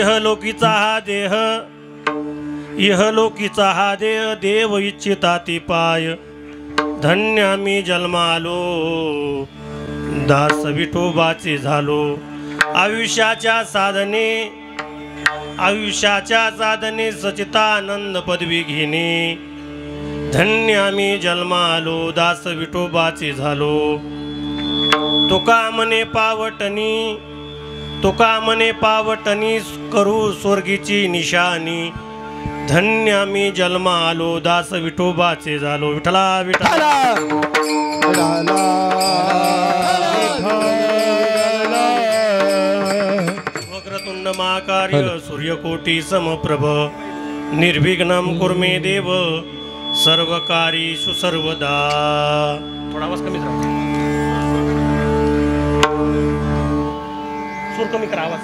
इहलोकीचा हा देह, इहलोकीचा हा देह देव इच्छिता ती पाय. धन्य आम्ही जन्मालो, दास विठोबाचे झालो. आयुष्याच्या साधने, आयुष्याच्या साधने सचितानंद पदवी घेणे. धन्य आम्ही जन्मालो, दास विठोबाचे झालो. तुका म्हणे पावटणी, तुका म्हणे पावटणी करू स्वर्गीची निशाणी. धन्य आम्ही जन्मा आलो, दास विठोबाचे झालो. विठला विठला वक्रतुंड महाकार्य सूर्यकोटी समप्रभ. निर्विघ्नं कुर्मे देव सर्वकारीषु सर्वदा. थोडा आवाज कमी करा, सूर कमी करा आवाज.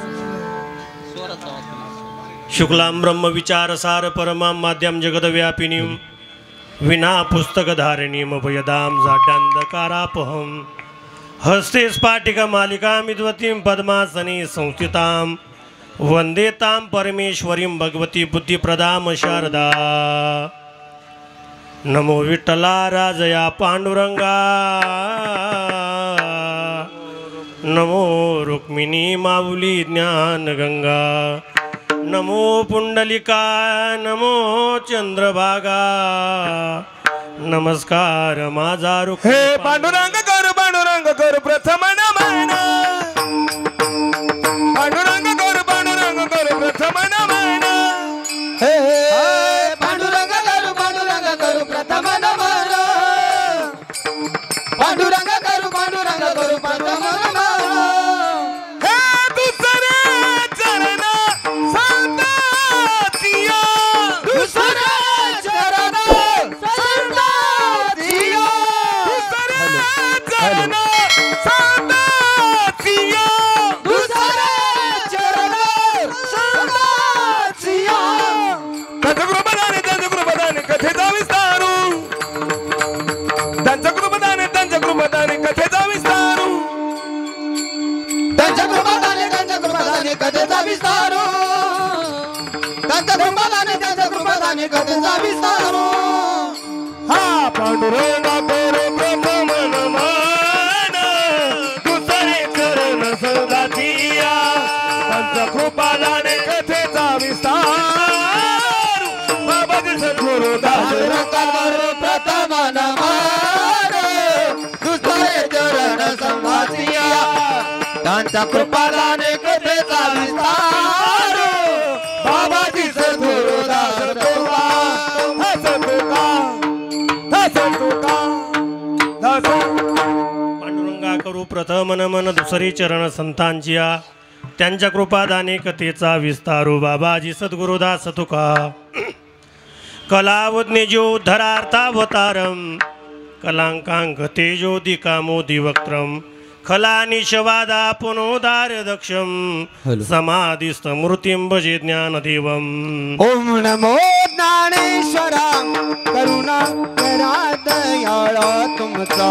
शुक्लां ब्रह्म विचारसार परमां माध्यम जगद्व्यापिनीं विना पुस्तकधारिणीं अभयदां जाड्यान्धकारापहं. हस्ते स्फाटिकमालिकां विद्वतीं पद्मासने संस्थितां वन्दे तां परमेश्वरीं भगवती बुद्धिप्रदां शारदा. नमो विठ्ठला राजया पांडुरंगा, नमो रुक्मिणी माऊली ज्ञानगंगा. नमो पुंडलिका, नमो चंद्रभागा. नमस्कार माझा रुक्. हे पांडुरंग कर प्रथम नमन. पांडुरंग कर प्रथम नमन. हे पांडुरंग कर प्रथम नमन. पांडुरंग कर प्रथम नमन. कथेचा विस्तारो, कथेचा विस्तारो. हा पांडुरंग कर प्रथम नमन. दुसरे चरण सदाचिया. पंचकृपादाने कथेचा विस्तार. बाबाजी सद्गुरुदास कर प्रथम नमन. दुसरे चरण संघाचिया. त्यांच्या कृपादाने कथेचा विस्तार. बाबाजी सद्गुरुदास तुका हसतुका हसतुका हस. पांडुरंगा करू प्रथम नमन दुसरी चरण संतांचिया. त्यांच्या कृपादाने कथेचा विस्तारू. बाबाजी सद्गुरुदास तुका. कलावज्ञेजो उद्धरार्थावतारम. कलांकांक तेजोदिका मोदी वक्त्रम. खलानिशवादा पुनोदार दक्षम. समाधिस्थ मूर्तिं भजे ज्ञानदेवम. ओम नमो ज्ञानेश्वरा. करुणा करा दयाळा. तुमचा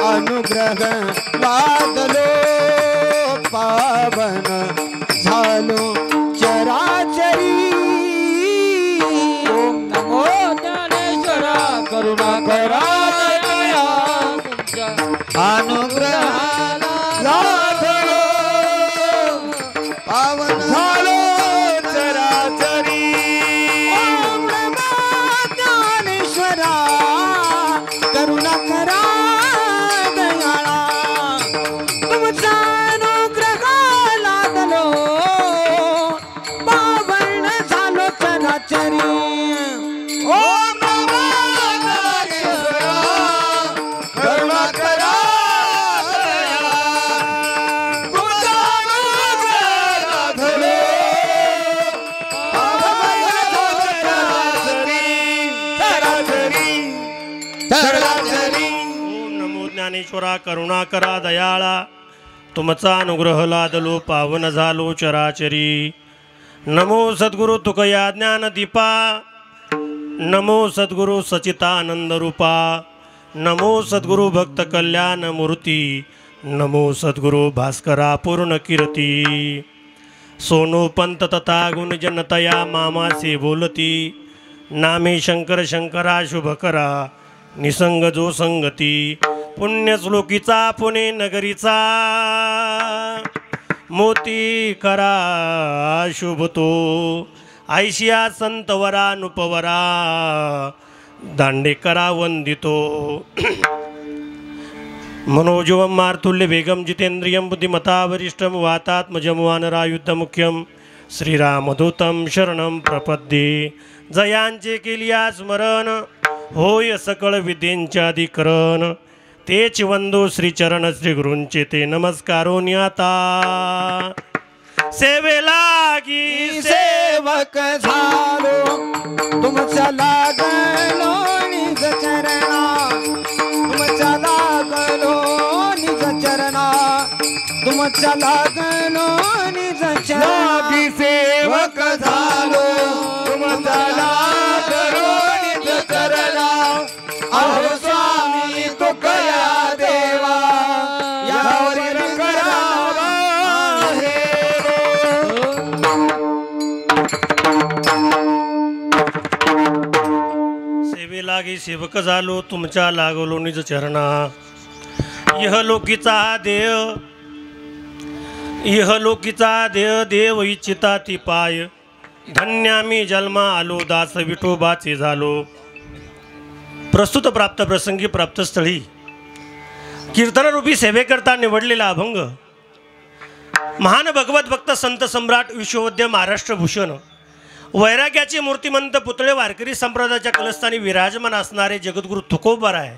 अनुग्रह लादलो. पावन झालो चराचरी. ओम नमो ज्ञानेश्वरा. करुणा करा दया. तुमचा अनुग्रह लादलो. पावन झालो चराचरी. ओम नमो ज्ञानेश्वरा. करुणा करा दयाळा. तुमचा अनुग्रह लादलो. पावन झालो चराचरी. ओम नमो ज्ञानेश्वरा. करुणा करा दयाळा. तुमचा अनुग्रह लादलो. पावन झालो चराचरी. चराचरी चराचरी. ओम नमो ज्ञानेश्वरा. करुणा करा दयाळा. तुमचा अनुग्रह लादलो. पावन झालो चराचरी. नमो सद्गुरु तुकया ज्ञानदीपा. नमो सद्गुरु सचितानंद रूपा. नमो सद्गुरु भक्त कल्याण मूर्ती. नमो सद्गुरु भास्करा पूर्ण कीर्ती. सोनू पंत तथा गुण जनतया मामासे बोलती नामे शंकर शंकरा शुभ करा निसंग जो संगती पुण्यश्लोकीचा पुणे नगरीचा मोती करा शुभ तो ऐशिया संतवरा नुपवरा दांडेकरा वंदितो मनोजवम मार्तुल्य वेगम जितेंद्रियम बुद्धिमता वरिष्ठम वातात्मजम वानरायुद्धमुख्यम श्रीरामदूतं शरणं प्रपद्ये जयांचे केलिया स्मरण होय सकळ विद्येंच्या अधिकरण तेच वंदो श्रीचरण श्री गुरूंचे ते नमस्कारो न्याता सेवेलागी सेवक झालो तुमच्या लागलो निज चरणा तुमच्या लागलो निज चरणा तुमच्या लागलो निज चरणा सेवक झालो तुमच्या लागलो निज चरणा अहो स्वामी तुकया देवा यावर करावा सेवेलागी सेवक झालो तुमच्या लागलो निज चरणा इहलोकीचा देह देव इच्छिता ती पाय धन्यामी जन्मा आलो दास विठोबाचे झालो प्रस्तुत प्राप्त प्रसंगी प्राप्तस्थळी कीर्तनरूपी सेवेकरता निवडलेला अभंग महान भगवत भक्त संत सम्राट विश्ववद्य महाराष्ट्रभूषण वैराग्याचे मूर्तिमंत पुतळे वारकरी संप्रदायाच्या कलस्थानी विराजमान असणारे जगद्गुरु तुकोबाराय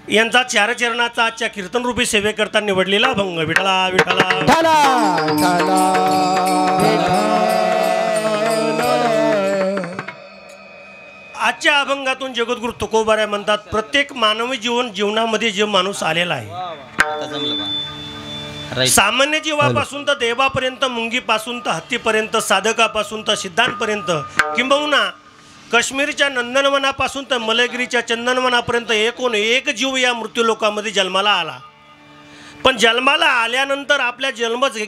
यांचा चारचरणाचा आजच्या कीर्तनरूपी सेवेकरता निवडलेला अभंग विठला विठला आजच्या अभंगातून जगद्गुरु तुकोबाराय म्हणतात प्रत्येक मानवी जीवनामध्ये जे माणूस आलेला आहे सामान्य जीवापासून तर देवापर्यंत मुंगीपासून तर हत्तीपर्यंत साधकापासून तर सिद्धांतपर्यंत किंबहुना काश्मीरच्या नंदनवनापासून तर मलगिरीच्या चंदनवनापर्यंत एकूण एक जीव या मृत्यूलोकामध्ये जन्माला आला पण जन्माला आल्यानंतर आपल्या जन्मच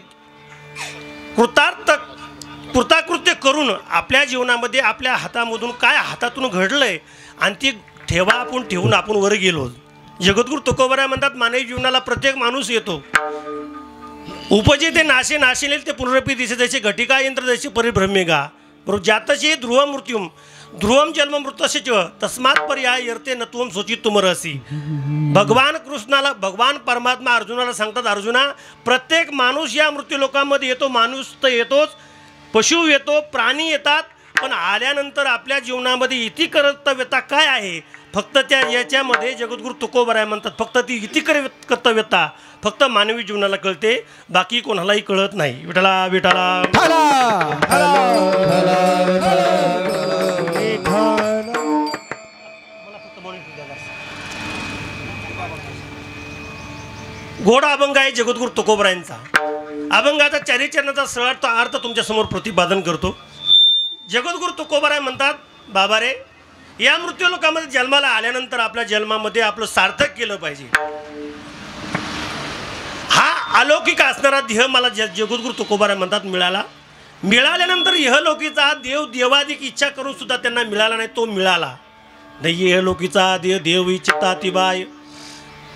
कृताकृत्य करून आपल्या जीवनामध्ये आपल्या हातामधून काय हातातून घडलंय आणि ती ठेवून आपण वर गेलो जगद्गुरु तुकोबाराय म्हणतात मानवी जीवनाला प्रत्येक माणूस येतो उपजे ते नाशे नाशिले ते पुनरपी दिसे जैसे घटिका यंत्र जैसे परिभ्रमेगा बरोबर जातशी ध्रुवम जन्म मृतस्य च तस्मात् पर्याय यर्ते नत्वम सोचित तुमरसी भगवान कृष्णाला भगवान परमात्मा अर्जुनाला सांगतात अर्जुना प्रत्येक माणूस या मृत्यूलोकामध्ये येतो माणूस तर येतोच पशु येतो प्राणी येतात पण आल्यानंतर आपल्या जीवनामध्ये इति कर्तव्यता काय आहे फक्त त्या याच्यामध्ये जगद्गुरु तुकोबाराय म्हणतात फक्त ती इति कर्तव्यता फक्त मानवी जीवनाला कळते बाकी कोणालाही कळत नाही विठला विठला गोड अभंग आहे जगद्गुरु तुकोबारायांचा अभंगाचा चारिचरणाचा सरळ अर्थ तुमच्या समोर प्रतिपादन करतो जगद्गुरु तुकोबाराय म्हणतात बाबा रे या मृत्यूलोकामध्ये जन्माला आल्यानंतर आपल्या जन्मामध्ये आपलं सार्थक केलं पाहिजे हा अलौकिक असणारा देह मला जगद्गुरु तुकोबाराय म्हणतात मिळाल्यानंतर इहलोकीचा देव देवाधिक इच्छा करून सुद्धा त्यांना मिळाला नाही तो मिळाला नाही इहलोकीचा देव देव इच्छिता ती बाय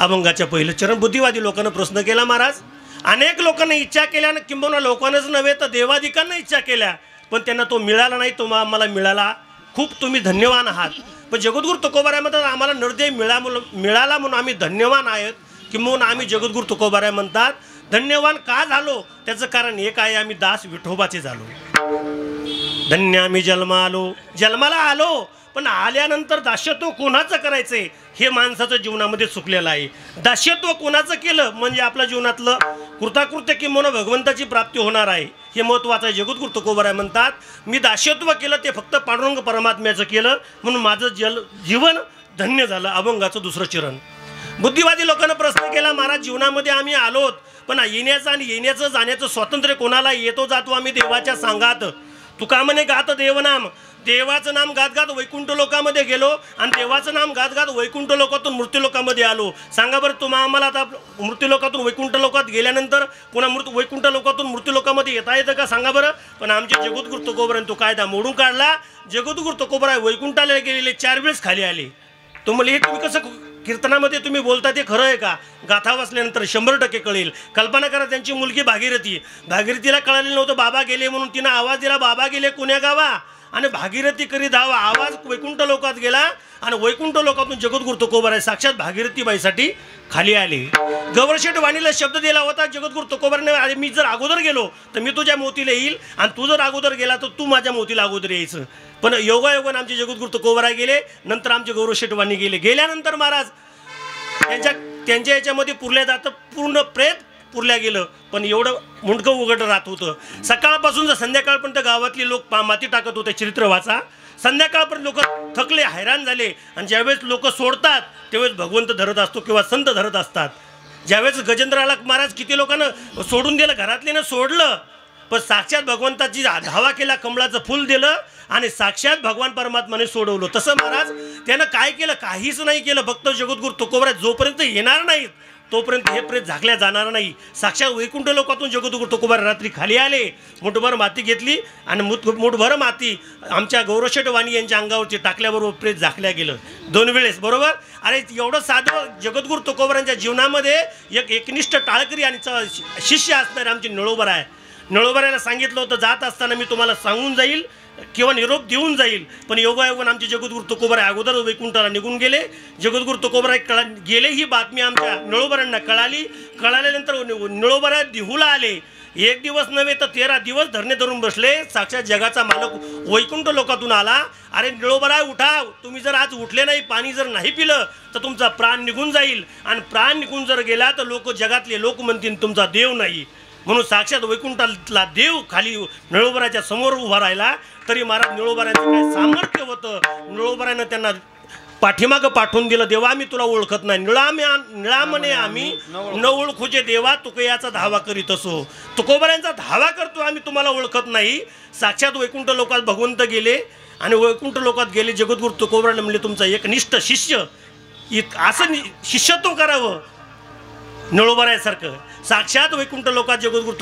अभंगाच्या पहिलं चरण बुद्धिवादी लोकांना प्रश्न केला महाराज अनेक लोकांना इच्छा केल्या किंबहुना लोकांनाच नव्हे तर देवाधिकांना इच्छा केल्या पण त्यांना तो मिळाला नाही तो आम्हाला मिळाला खूप तुम्ही धन्यवान आहात पण जगद्गुरु तुकोबाराय म्हणतात आम्हाला निर्दय मिळाला म्हणून आम्ही धन्यवान आहेत किंबहुना आम्ही जगद्गुरु तुकोबाराय म्हणतात धन्यवान का झालो त्याचं कारण एक आहे आम्ही दास विठोबाचे झालो धन्य आम्ही जन्माला आलो पण आल्यानंतर दास्यत्व कोणाचं करायचंय हे माणसाचं जीवनामध्ये चुकलेलं आहे दास्यत्व कोणाचं केलं म्हणजे आपल्या जीवनातलं कृताकृत्य किंवा भगवंताची प्राप्ती होणार आहे हे महत्त्वाचं आहे जगद्गुरु तुकोबाराय म्हणतात मी दास्यत्व केलं ते फक्त पांडुरंग परमात्म्याचं केलं म्हणून माझं जीवन धन्य झालं अभंगाचं दुसरं चरण बुद्धिवादी लोकांना प्रश्न केला महाराज जीवनामध्ये आम्ही आलोत पण येण्याचं आणि जाण्याचं स्वातंत्र्य कोणाला येतो जातो आम्ही देवाच्या सांगात तुका म्हणे गात देवनाम देवाचं नाम गात गात वैकुंठ लोकामध्ये गेलो आणि देवाचं नाम गात गात वैकुंठ लोकातून मृत्यू लोकामध्ये आलो. सांगा बरं तुम्हा आम्हाला आता मृत्यू लोकातून वैकुंठ लोकात गेल्यानंतर पुन्हा वैकुंठ लोकामध्ये मृत्यू लोकामध्ये येता येतं का सांगा बरं. पण आमचे जगद्गुरु तुकोबराने तो कायदा मोडून काढला. जगद्गुरु तुकोबराय वैकुंठाला गेलेले 4 वेळेस खाली आले. तुम्हाला हे तुम्ही कसं कीर्तनामध्ये तुम्ही बोलता ते खरं आहे का? गाथा वाचल्यानंतर 100% कळेल. कल्पना करा, त्यांची मुलगी भागीरथीला कळालेलं नव्हतं बाबा गेले म्हणून तिनं आवाज दिला, बाबा गेले कुण्या गावा, आणि भागीरथी करी धावा. आवाज वैकुंठ लोकात गेला आणि वैकुंठ लोकातून जगद्गुरु तुकोबराय साक्षात भागीरथीबाईसाठी खाली आले. गौरशेठ वाणीला शब्द दिला होता जगद्गुरु तुकोबराने, अरे मी जर अगोदर गेलो तर मी तुझ्या मोतीला येईल आणि तू जर अगोदर गेला तर तू माझ्या मोतीला अगोदर यायचं. पण योगायोगाने आमचे जगद्गुरु तुकोबराय गेले, नंतर आमचे गौरशेठ वाणी गेल्यानंतर महाराज त्यांच्या याच्यामध्ये पुरल्या जातं पूर्ण प्रेत पुरल्या गेलं. पण एवढं मुंडकं उघड राहत होतं. सकाळपासून जर संध्याकाळपर्यंत गावातली लोक माती टाकत होते. चरित्र वाचा. संध्याकाळपर्यंत लोक थकले, हैराण झाले. आणि ज्यावेळेस लोक सोडतात त्यावेळेस भगवंत धरत असतो किंवा संत धरत असतात. ज्यावेळेस गजेंद्राला महाराज किती लोकांना सोडून दिलं, घरातल्यानं सोडलं, पण साक्षात भगवंताची धावा केला, कमळाचं फूल दिलं आणि साक्षात भगवान परमात्माने सोडवलं. तसं महाराज त्यानं काय केलं? काहीच नाही केलं. फक्त जगद्गुरु तुकोबराय जोपर्यंत येणार नाहीत तोपर्यंत हे प्रेत झाकल्या जाणार नाही. साक्षात वैकुंठ लोकातून जगद्गुरु तुकोबराय रात्री खाली आले, मुठभर माती घेतली आणि मुठभर माती आमच्या गौरशेठ वाणी यांच्या अंगावरती टाकल्याबरोबर प्रेत झाकल्या गेलं 2 वेळेस. बरोबर. अरे एवढं साधं जगद्गुरु तुकोबरायांच्या जीवनामध्ये एक एकनिष्ठ टाळकरी आणि शिष्य असणारे आमचे नळोबराय. नळोबरायला सांगितलं होतं जात असताना मी तुम्हाला सांगून जाईल किंवा निरोप देऊन जाईल. पण योगायोगाने आमचे जगद्गुरु तुकोबराय अगोदर वैकुंठाला निघून गेले. जगद्गुरु तुकोबराय गेले ही बातमी आमच्या नळोबरांना कळाल्यानंतर नळोबराय देहूला आले. 1 दिवस नव्हे तर 13 दिवस धरणे धरून बसले. साक्षात जगाचा मालक वैकुंठ लोकातून आला. अरे नळोबराय उठा, तुम्ही जर आज उठले नाही, पाणी जर नाही पिलं तर तुमचा प्राण निघून जाईल. आणि प्राण निघून जर गेला तर जगातले लोक म्हणतील तुमचा देव नाही. म्हणून साक्षात वैकुंठातला देव खाली नळोबराच्या समोर उभा राहिला. तरी महाराज नळोबराचं काय सामर्थ्य होतं. नळोबरानं त्यांना पाठीमागं पाठवून दिलं. देवा आम्ही तुला ओळखत नाही. निळामने आम्ही न ओळखूचे देवा तुकयाचा धावा करीत असो. तुकोबरायांचा धावा करतो आम्ही तुम्हाला ओळखत नाही. साक्षात वैकुंठ लोकात भगवंत गेले आणि वैकुंठ लोकात गेले. जगद्गुरु तुकोबराने म्हणले तुमचा एकनिष्ठ शिष्य असं शिष्यत्व करावं नळोबरायासारखं. साक्षात वैकुंठ लोकात जगद्गुरु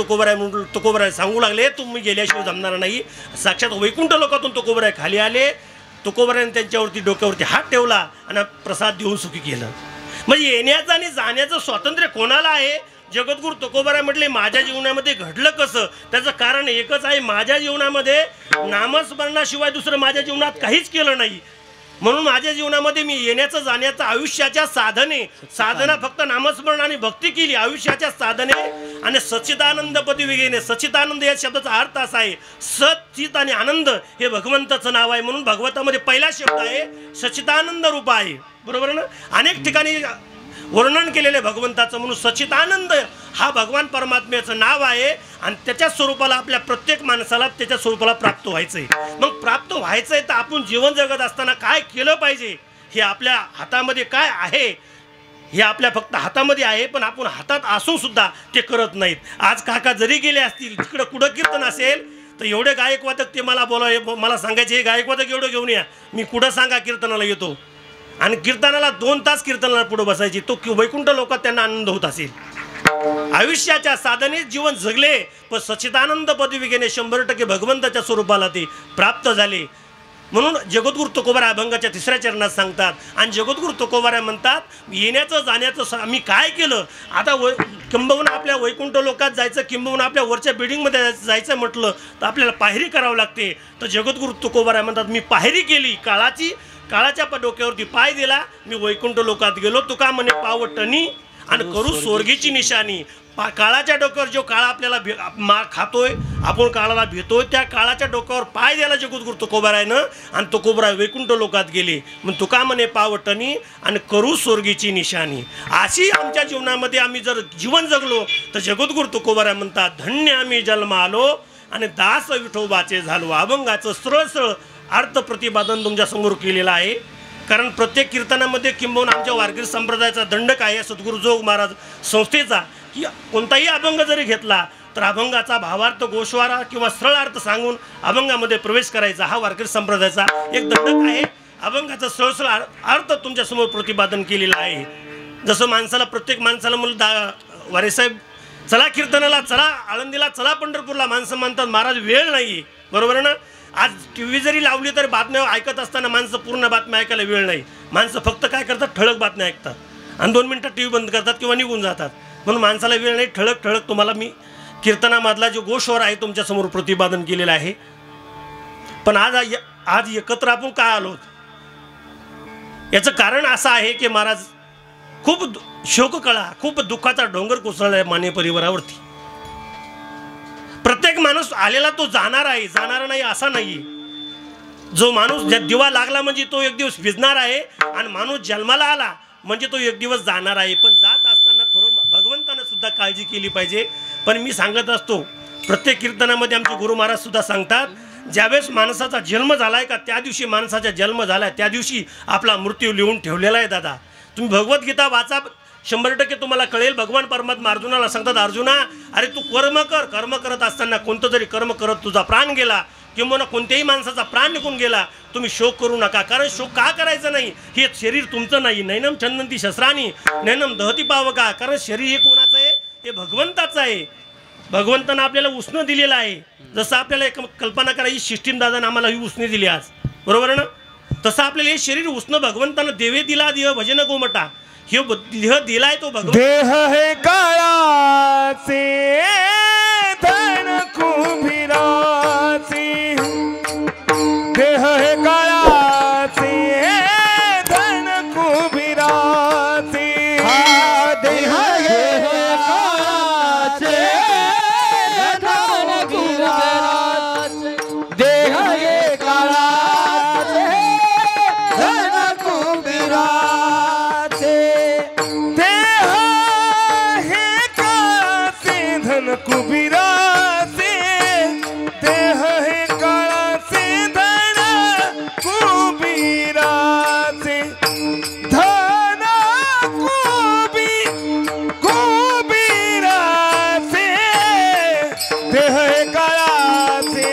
तुकोबराय सांगू लागले तुम्ही गेल्याशिवाय जमणार नाही. साक्षात वैकुंठ लोकातून तुकोबराय खाली आले. तुकोबरायाने त्यांच्यावरती डोक्यावरती हात ठेवला आणि प्रसाद देऊन सुखी केलं. म्हणजे येण्याचं आणि जाण्याचं स्वातंत्र्य कोणाला आहे? जगद्गुरु तुकोबराय म्हटले माझ्या जीवनामध्ये घडलं कसं? त्याचं कारण एकच आहे, माझ्या जीवनामध्ये नामस्मरणाशिवाय दुसरं माझ्या जीवनात काहीच केलं नाही. म्हणून माझ्या जीवनामध्ये मी येण्याचं जाण्याचं आयुष्याच्या साधना फक्त नामस्मरण आणि भक्ती केली. आयुष्याच्या साधने आणि सच्चिदानंद पदवी. सच्चिदानंद या शब्दाचा अर्थ असा आहे सच्चित आणि आनंद हे भगवंताचं नाव आहे. म्हणून भगवतामध्ये पहिला शब्द आहे सच्चिदानंद रूप आहे. बरोबर ना? अनेक ठिकाणी वर्णन केलेले भगवंताचं. म्हणून सच्चिदानंद हा भगवान परमात्म्याचं नाव आहे आणि त्याच्या स्वरूपाला आपल्या प्रत्येक माणसाला त्याच्या स्वरूपाला प्राप्त व्हायचं आहे. मग प्राप्त व्हायचं आहे तर आपण जीवन जगत असताना काय केलं पाहिजे हे आपल्या हातामध्ये काय आहे हे आपल्या फक्त हातामध्ये आहे. पण आपण हातात असून सुद्धा ते करत नाहीत. आज काका जरी गेले असतील तिकडं कुठं कीर्तन असेल तर एवढे गायकवादक ते मला सांगायचे हे गायकवादक एवढं घेऊन या. मी कुठं सांगा कीर्तनाला येतो आणि कीर्तनाला 2 तास कीर्तनाला पुढे बसायची. तो वैकुंठ लोकात त्यांना आनंद होत असेल. आयुष्याच्या साधनेत जीवन जगले पण सच्चिदानंद पदवी घेणे 100% भगवंताच्या स्वरूपाला ते प्राप्त झाले. म्हणून जगद्गुरु तुकोबराय अभंगाच्या 3ऱ्या चरणात सांगतात. आणि जगद्गुरु तुकोबराय म्हणतात येण्याचं जाण्याचं आम्ही काय केलं. आता किंबहुना आपल्या वैकुंठ लोकात जायचं, किंबहुना आपल्या वरच्या बिल्डिंगमध्ये जायचं म्हटलं तर आपल्याला पायरी करावं लागते. तर जगद्गुरु तुकोबराय म्हणतात मी पायरी केली, काळाच्या डोक्यावरती पाय दिला, मी वैकुंठ लोकात गेलो. तुका म्हणे पावटणी आणि करू स्वर्गीची निशाणी. काळाच्या डोक्यावर जो काळा आपल्याला खातोय, आपण काळाला भेटतोय, त्या काळाच्या डोक्यावर पाय द्यायला जगद्गुरु तुकोबरायनं आणि तुकोबराय वैकुंठ लोकात गेले. मग तुका म्हणे पावटणी आणि करू स्वर्गीची निशाणी. अशी आमच्या जीवनामध्ये आम्ही जर जीवन जगलो तर जगद्गुरु तुकोबराय म्हणतात धन्य आम्ही जन्म आलो आणि दास विठोबाचे झालो. अभंगाचं सरळ अर्थ प्रतिपादन तुमच्या समोर केलेलं आहे. कारण प्रत्येक कीर्तनामध्ये किंबहुना आमच्या वारकरी संप्रदायाचा दंडक आहे सद्गुरु जोग महाराज संस्थेचा की कोणताही अभंग जरी घेतला तर अभंगाचा भावार्थ गोषवारा किंवा सरळ अर्थ सांगून अभंगामध्ये प्रवेश करायचा हा वारकरी संप्रदायाचा एक दंडक आहे. अभंगाचा सरळ अर्थ तुमच्यासमोर प्रतिपादन केलेला आहे. जसं माणसाला प्रत्येक माणसाला म्हणलं वारेसाहेब चला कीर्तनाला, चला आळंदीला, चला पंढरपूरला, माणसं म्हणतात महाराज वेळ नाही, बरोबर ना. आज टी व्ही जरी लावली तरी बातम्या ऐकत असताना माणसं पूर्ण बातम्या ऐकायला वेळ नाही. माणसं फक्त काय करतात, ठळक बातम्या ऐकतात आणि 2 मिनटात टी व्ही बंद करतात किंवा निघून जातात. म्हणून माणसाला वेळ नाही. ठळक ठळक तुम्हाला मी कीर्तनामधला जो गोषवर आहे तुमच्यासमोर प्रतिपादन केलेला आहे. पण आज एकत्र आपण काय आलो, याचं कारण असं आहे की महाराज खूप शोककळा, खूप दुःखाचा डोंगर कोसळला माने परिवारावरती. प्रत्येक माणूस आलेला तो जाणार आहे, जाणार नाही असा नाही. जो माणूस दिवा लागला म्हणजे तो एक दिवस विझणार आहे आणि माणूस जन्माला आला म्हणजे तो एक दिवस जाणार आहे. पण जात असताना थोडं भगवंतानं सुद्धा काळजी केली पाहिजे. पण मी सांगत असतो प्रत्येक कीर्तनामध्ये आमचे गुरु महाराज सुद्धा सांगतात, ज्यावेळेस माणसाचा जन्म झालाय का त्या दिवशी माणसाचा जन्म झालाय त्या दिवशी आपला मृत्यू लिहून ठेवलेला आहे. दादा तुम्ही भगवद्गीता वाचा, 100% तुम्हाला कळेल. भगवान परमात्मा अर्जुनाला सांगतात, अर्जुना अरे तू कर्म करत असताना कोणतं जरी कर्म करत तुझा प्राण गेला किंवा कोणत्याही माणसाचा प्राण निघून गेला, तुम्ही शोक करू नका. कारण शोक का करायचा नाही, हे शरीर तुमचं नाही. नैनम छंदंती शस्त्रानी नैनम दहती पावका. कारण शरीर हे कोणाचं आहे, हे भगवंताचं आहे. भगवंतानं आपल्याला उष्ण दिलेलं आहे. जसं आपल्याला एक कल्पना करायची, सिस्टीम दादानं आम्हाला ही उष्णी दिली आज, बरोबर ना. तसं आपल्याला हे शरीर उष्ण भगवंतानं देवे दिला देह भजन गोमटा. हे देह दिलाय तो भगवंत. देह हे काळाचे धन कुंभिराचे, देह हे काळाचे धन कुंभिराचे, देह हे काळाचे धन कुंभिराचे, देह हे काळाचे धन कुंभिराचे, देह हे काळाचे धन कुंभिराचे, देह हे काळाचे धन कुंभिराचे, धन कुंभिराचे, देह हे काळाचे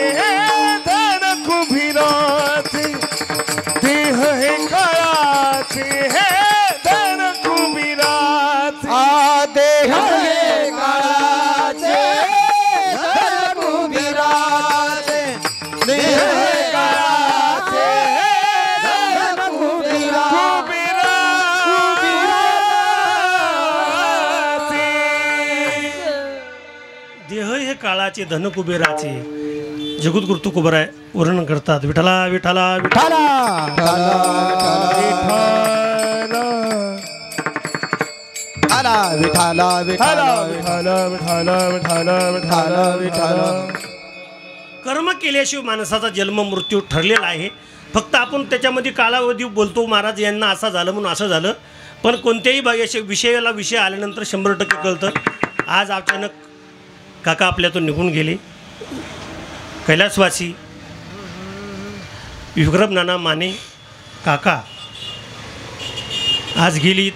धन कुंभिराचे, देह हे काळाचे धन कुंभिराचे, देह हे काळाचे धन कुंभिराचे, देह हे काळाचे धन देह हे काळाचे धन कुबेराचे. जगद्गुरु तुकोबराय वर्णन करतात, विठ्ठला विठ्ठला विठ्ठला विठाला विठाला विठाला कर्म केल्याशिवाय माणसाचा जन्म मृत्यू ठरलेला आहे. फक्त आपण त्याच्यामध्ये कालावधी बोलतो, महाराज यांना असं झालं म्हणून असं झालं. पण कोणत्याही विषय आल्यानंतर 100% कळतं. आज अचानक काका आपल्यातून निघून गेले. कैलासवासी विक्रम नाना माने काका आज गेली.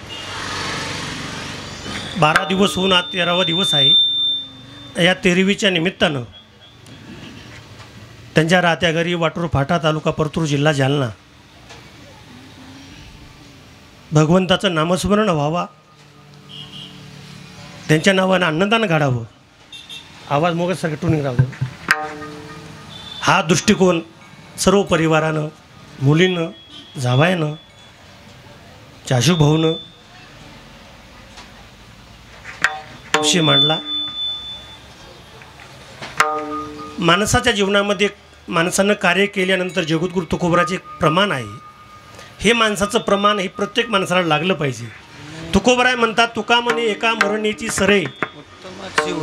12 दिवस होऊन आज 13वा दिवस आहे. या 13वीच्या निमित्तानं त्यांच्या राहत्या घरी वाटूर फाटा तालुका परतूर जिल्हा जालना भगवंताचं नामस्मरण व्हावा, त्यांच्या नावानं अन्नदान घडावं. आवाज मोगत सगळं राहावं. हा दृष्टिकोन सर्व परिवारानं, मुलीनं, जावयानं, चाशूभाऊनं विषय मांडला. माणसाच्या जीवनामध्ये माणसानं कार्य केल्यानंतर जगद्गुरु तुकोबराचे एक प्रमाण आहे. हे माणसाचं प्रमाण हे प्रत्येक माणसाला लागलं पाहिजे. तुकोबराय म्हणतात, तुका म्हणे एका मरणीची सरे,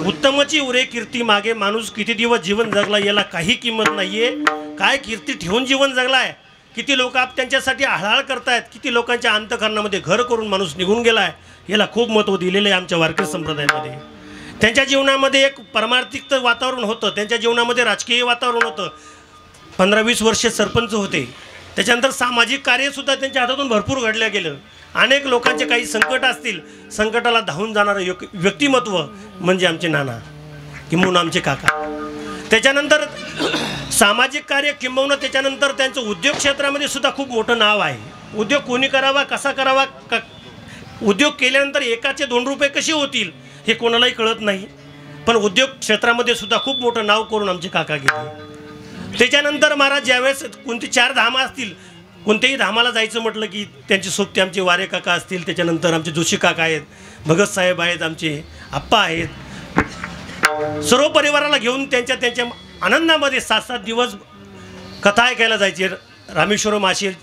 उत्तमची उरे कीर्ती मागे. माणूस किती दिवस जीवन जगला याला काही किंमत नाहीये. काय कीर्ती ठेवून जीवन जगलाय, किती लोक त्यांच्यासाठी हळहळ करतायत, किती लोकांच्या अंतःकरणामध्ये घर करून माणूस निघून गेलाय, याला खूप महत्त्व दिलेलं आहे आमच्या वारकरी संप्रदायामध्ये. त्यांच्या जीवनामध्ये एक परमार्थिक वातावरण होतं, त्यांच्या जीवनामध्ये राजकीय वातावरण होतं. 15-20 वर्षे सरपंच होते. त्याच्यानंतर सामाजिक कार्यसुद्धा त्यांच्या हातातून भरपूर घडलं गेलं. अनेक लोकांचे काही संकट असतील, संकटाला धावून जाणारं व्यक्तिमत्व म्हणजे आमचे नाना. किंबहुना आमचे काका. त्याच्यानंतर सामाजिक कार्य किंबहुना त्याच्यानंतर त्यांचं उद्योग क्षेत्रामध्ये सुद्धा खूप मोठं नाव आहे. उद्योग कोणी करावा, कसा करावा, उद्योग केल्यानंतर एकाचे 2 रुपये कसे होतील हे कोणालाही कळत नाही. पण उद्योग क्षेत्रामध्ये सुद्धा खूप मोठं नाव करून आमचे काका गेले. त्याच्यानंतर महाराज ज्यावेळेस कोणती 4 धाम असतील, कोणत्याही धामाला जायचं म्हटलं की त्यांची सोबती आमचे वारे काका असतील, त्याच्यानंतर आमचे जोशी काका आहेत, भगतसाहेब आहेत, आमचे आप्पा आहेत, सर्व परिवाराला घेऊन त्यांच्या आनंदामध्ये 7-7 दिवस कथा ऐकायला जायचे. रामेश्वरम असेल,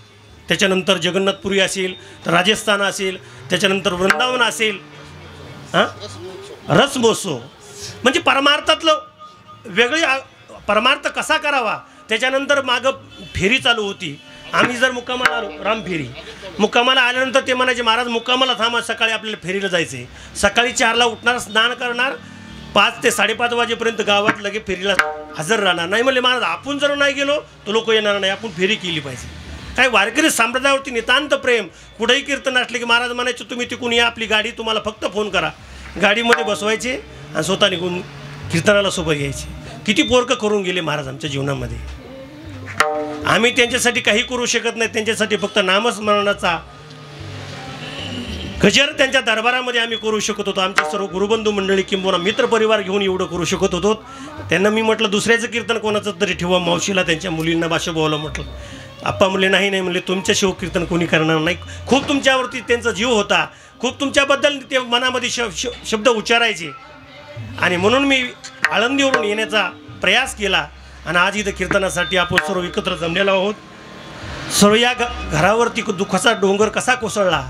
त्याच्यानंतर जगन्नाथपुरी असेल, तर राजस्थान असेल, त्याच्यानंतर वृंदावन असेल, रस महोत्सव म्हणजे परमार्थातलं वेगळी परमार्थ कसा करावा. त्याच्यानंतर मागं फेरी चालू होती. आम्ही जर मुक्कामाला आलो, रामफेरी मुक्कामाला आल्यानंतर ते म्हणायचे महाराज मुक्कामाला थांबा, सकाळी आपल्याला फेरीला जायचे. सकाळी 4ला उठणार, स्नान करणार, 5 ते 5:30 वाजेपर्यंत गावात लगे फेरीला हजर राहणार. नाही म्हणले महाराज आपण जर नाही गेलो तर लोक येणार नाही, आपण फेरी केली पाहिजे. काय वारकरी संप्रदायावरती नितांत प्रेम. कुठेही कीर्तन असले की महाराज म्हणायचे तुम्ही तिकून या, आपली गाडी तुम्हाला फक्त फोन करा. गाडीमध्ये बसवायचे आणि स्वतः निघून कीर्तनाला सोबत यायचे. किती पोरकं करून गेले महाराज आमच्या जीवनामध्ये. आम्ही त्यांच्यासाठी काही करू शकत नाही, त्यांच्यासाठी फक्त नामस्मरणाचा गजर त्यांच्या दरबारामध्ये आम्ही करू शकत होतो. आमचे सर्व गुरुबंधू मंडळी किंवा मित्रपरिवार घेऊन एवढं करू शकत होतो. त्यांना मी म्हटलं दुसऱ्याचं कीर्तन कोणाचं तरी ठेवा. मावशीला त्यांच्या मुलींना भाषाभावाला म्हटलं. आप्पा म्हणले नाही म्हणले तुमच्या शिवकीर्तन कोणी करणार नाही. खूप तुमच्यावरती त्यांचा जीव होता, खूप तुमच्याबद्दल ते मनामध्ये शब्द उच्चारायचे आणि म्हणून मी आळंदीवरून येण्याचा प्रयास केला. आणि आज इथं कीर्तनासाठी आपण सर्व एकत्र जमलेलो आहोत. सर्व या घरावरती दुःखाचा डोंगर कसा कोसळला.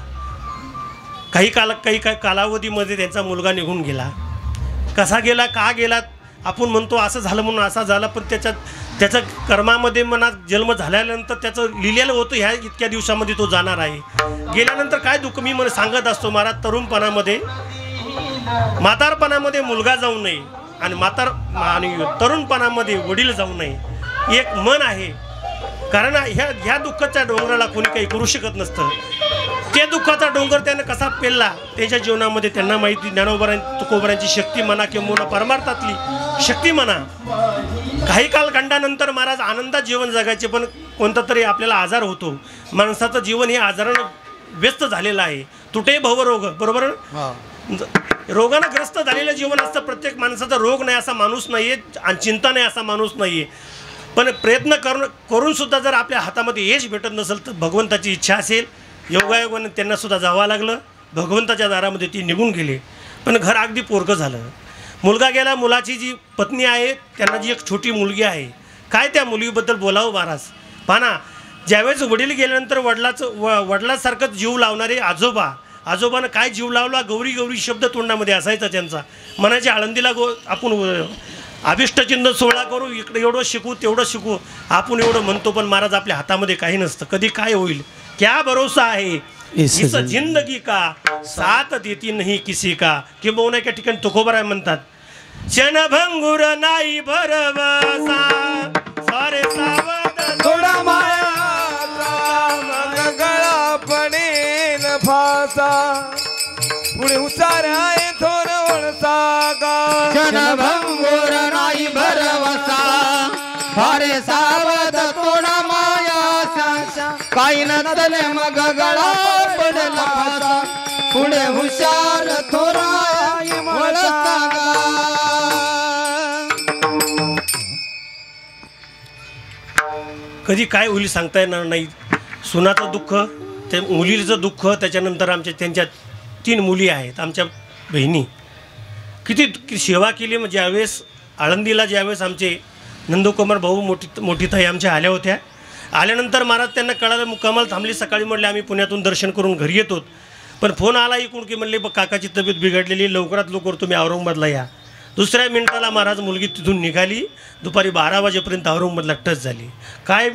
काही कालावधीमध्ये त्यांचा मुलगा निघून गेला. कसा गेला, का गेला आपण म्हणतो असं झालं म्हणून असा झाला, पण त्याच्या कर्मामध्ये मनात जन्म झाल्यानंतर त्याचं लिहिलेलं होतं ह्या इतक्या दिवसामध्ये तो जाणार आहे. गेल्यानंतर काय दुःख मी मला सांगत असतो महाराज. तरुणपणामध्ये म्हातारपणामध्ये मुलगा जाऊ नये आणि तरुणपणामध्ये वडील जाऊ नये एक मन आहे. कारण ह्या दुःखाच्या डोंगराला कोणी काही करू शकत नसतं. ते दुःखाचा डोंगर त्यानं कसा पेलला त्याच्या जीवनामध्ये त्यांना माहिती. ज्ञानोबारांची तुकोबारांची शक्ती म्हणा किंवा परमार्थातली शक्ती म्हणा. काही कालखंडानंतर महाराज आनंदात जीवन जगायचे, पण कोणता तरी आपल्याला आजार होतो. माणसाचं जीवन हे आजारानं व्यस्त झालेलं आहे. तुटे भवरोग, बरोबर रोगानं ग्रस्त झालेलं जीवन असतं. प्रत्येक माणसाचा रोग नाही असा माणूस नाही आहे आणि चिंता नाही असा माणूस नाही आहे. पण प्रयत्न करून सुद्धा जर आपल्या हातामध्ये यश भेटत नसेल तर भगवंताची इच्छा असेल. योगायोगानं त्यांना सुद्धा जावं लागलं. भगवंताच्या दारामध्ये ती निघून गेले. पण घर अगदी पोरकं झालं. मुलगा गेला. मुलाची जी पत्नी आहे त्यांना जी एक छोटी मुलगी आहे. काय त्या मुलीबद्दल बोलावं महाराज. पाना ज्यावेळेस वडील गेल्यानंतर वडिलासारखं जीव लावणारे आजोबानं काय जीव लावला. गौरी गौरी शब्द तोंडामध्ये असायचा त्यांचा. म्हणायचे आळंदीला आपण अभिष्टचिन्ह 16 करू, इकडे एवढं शिकू तेवढं शिकू. आपण एवढं म्हणतो पण महाराज आपल्या हातामध्ये काही नसतं. कधी काय होईल क्या भरोसा आहे इस जिंदगी का, साथ देती नहीं किसी का. किंबहुना एका ठिकाणी तुकोबाराय म्हणतात क्षणभंगुर नाही भरवसा सारे सावध थोडा मायाचा मग गळा पडेल फासा, पुढे उचार आहे थोर वळसा गा. क्षणभंगुर नाही भरवसा फारे सावध थोडा मायाचा, काही नसले मग गळा पडला फासा, पुढे हुशार थोरा वळसा गा. कधी काय होईल सांगता येणार नाही. सुनाचं दुःख, ते मुलीचं दुःख, त्याच्यानंतर त्यांच्या 3 मुली आहेत आमच्या बहिणी. किती सेवा केली. मग ज्यावेळेस आळंदीला ज्यावेळेस आमचे नंदकुमार भाऊ मोठी ताई आमच्या आल्या होत्या. आल्यानंतर महाराज त्यांना कळालं मुक्कामाला थांबली. सकाळी म्हणले आम्ही पुण्यातून दर्शन करून घरी येतो. पण फोन आला इकडून की म्हणले काकाची तब्येत बिघडलेली, लवकरात लवकर तुम्ही औरंगाबादला या. दुसऱ्या मिनिटाला महाराज मुलगी तिथून निघाली. दुपारी 12 वाजेपर्यंत औरंगाबादला टच झाली. काय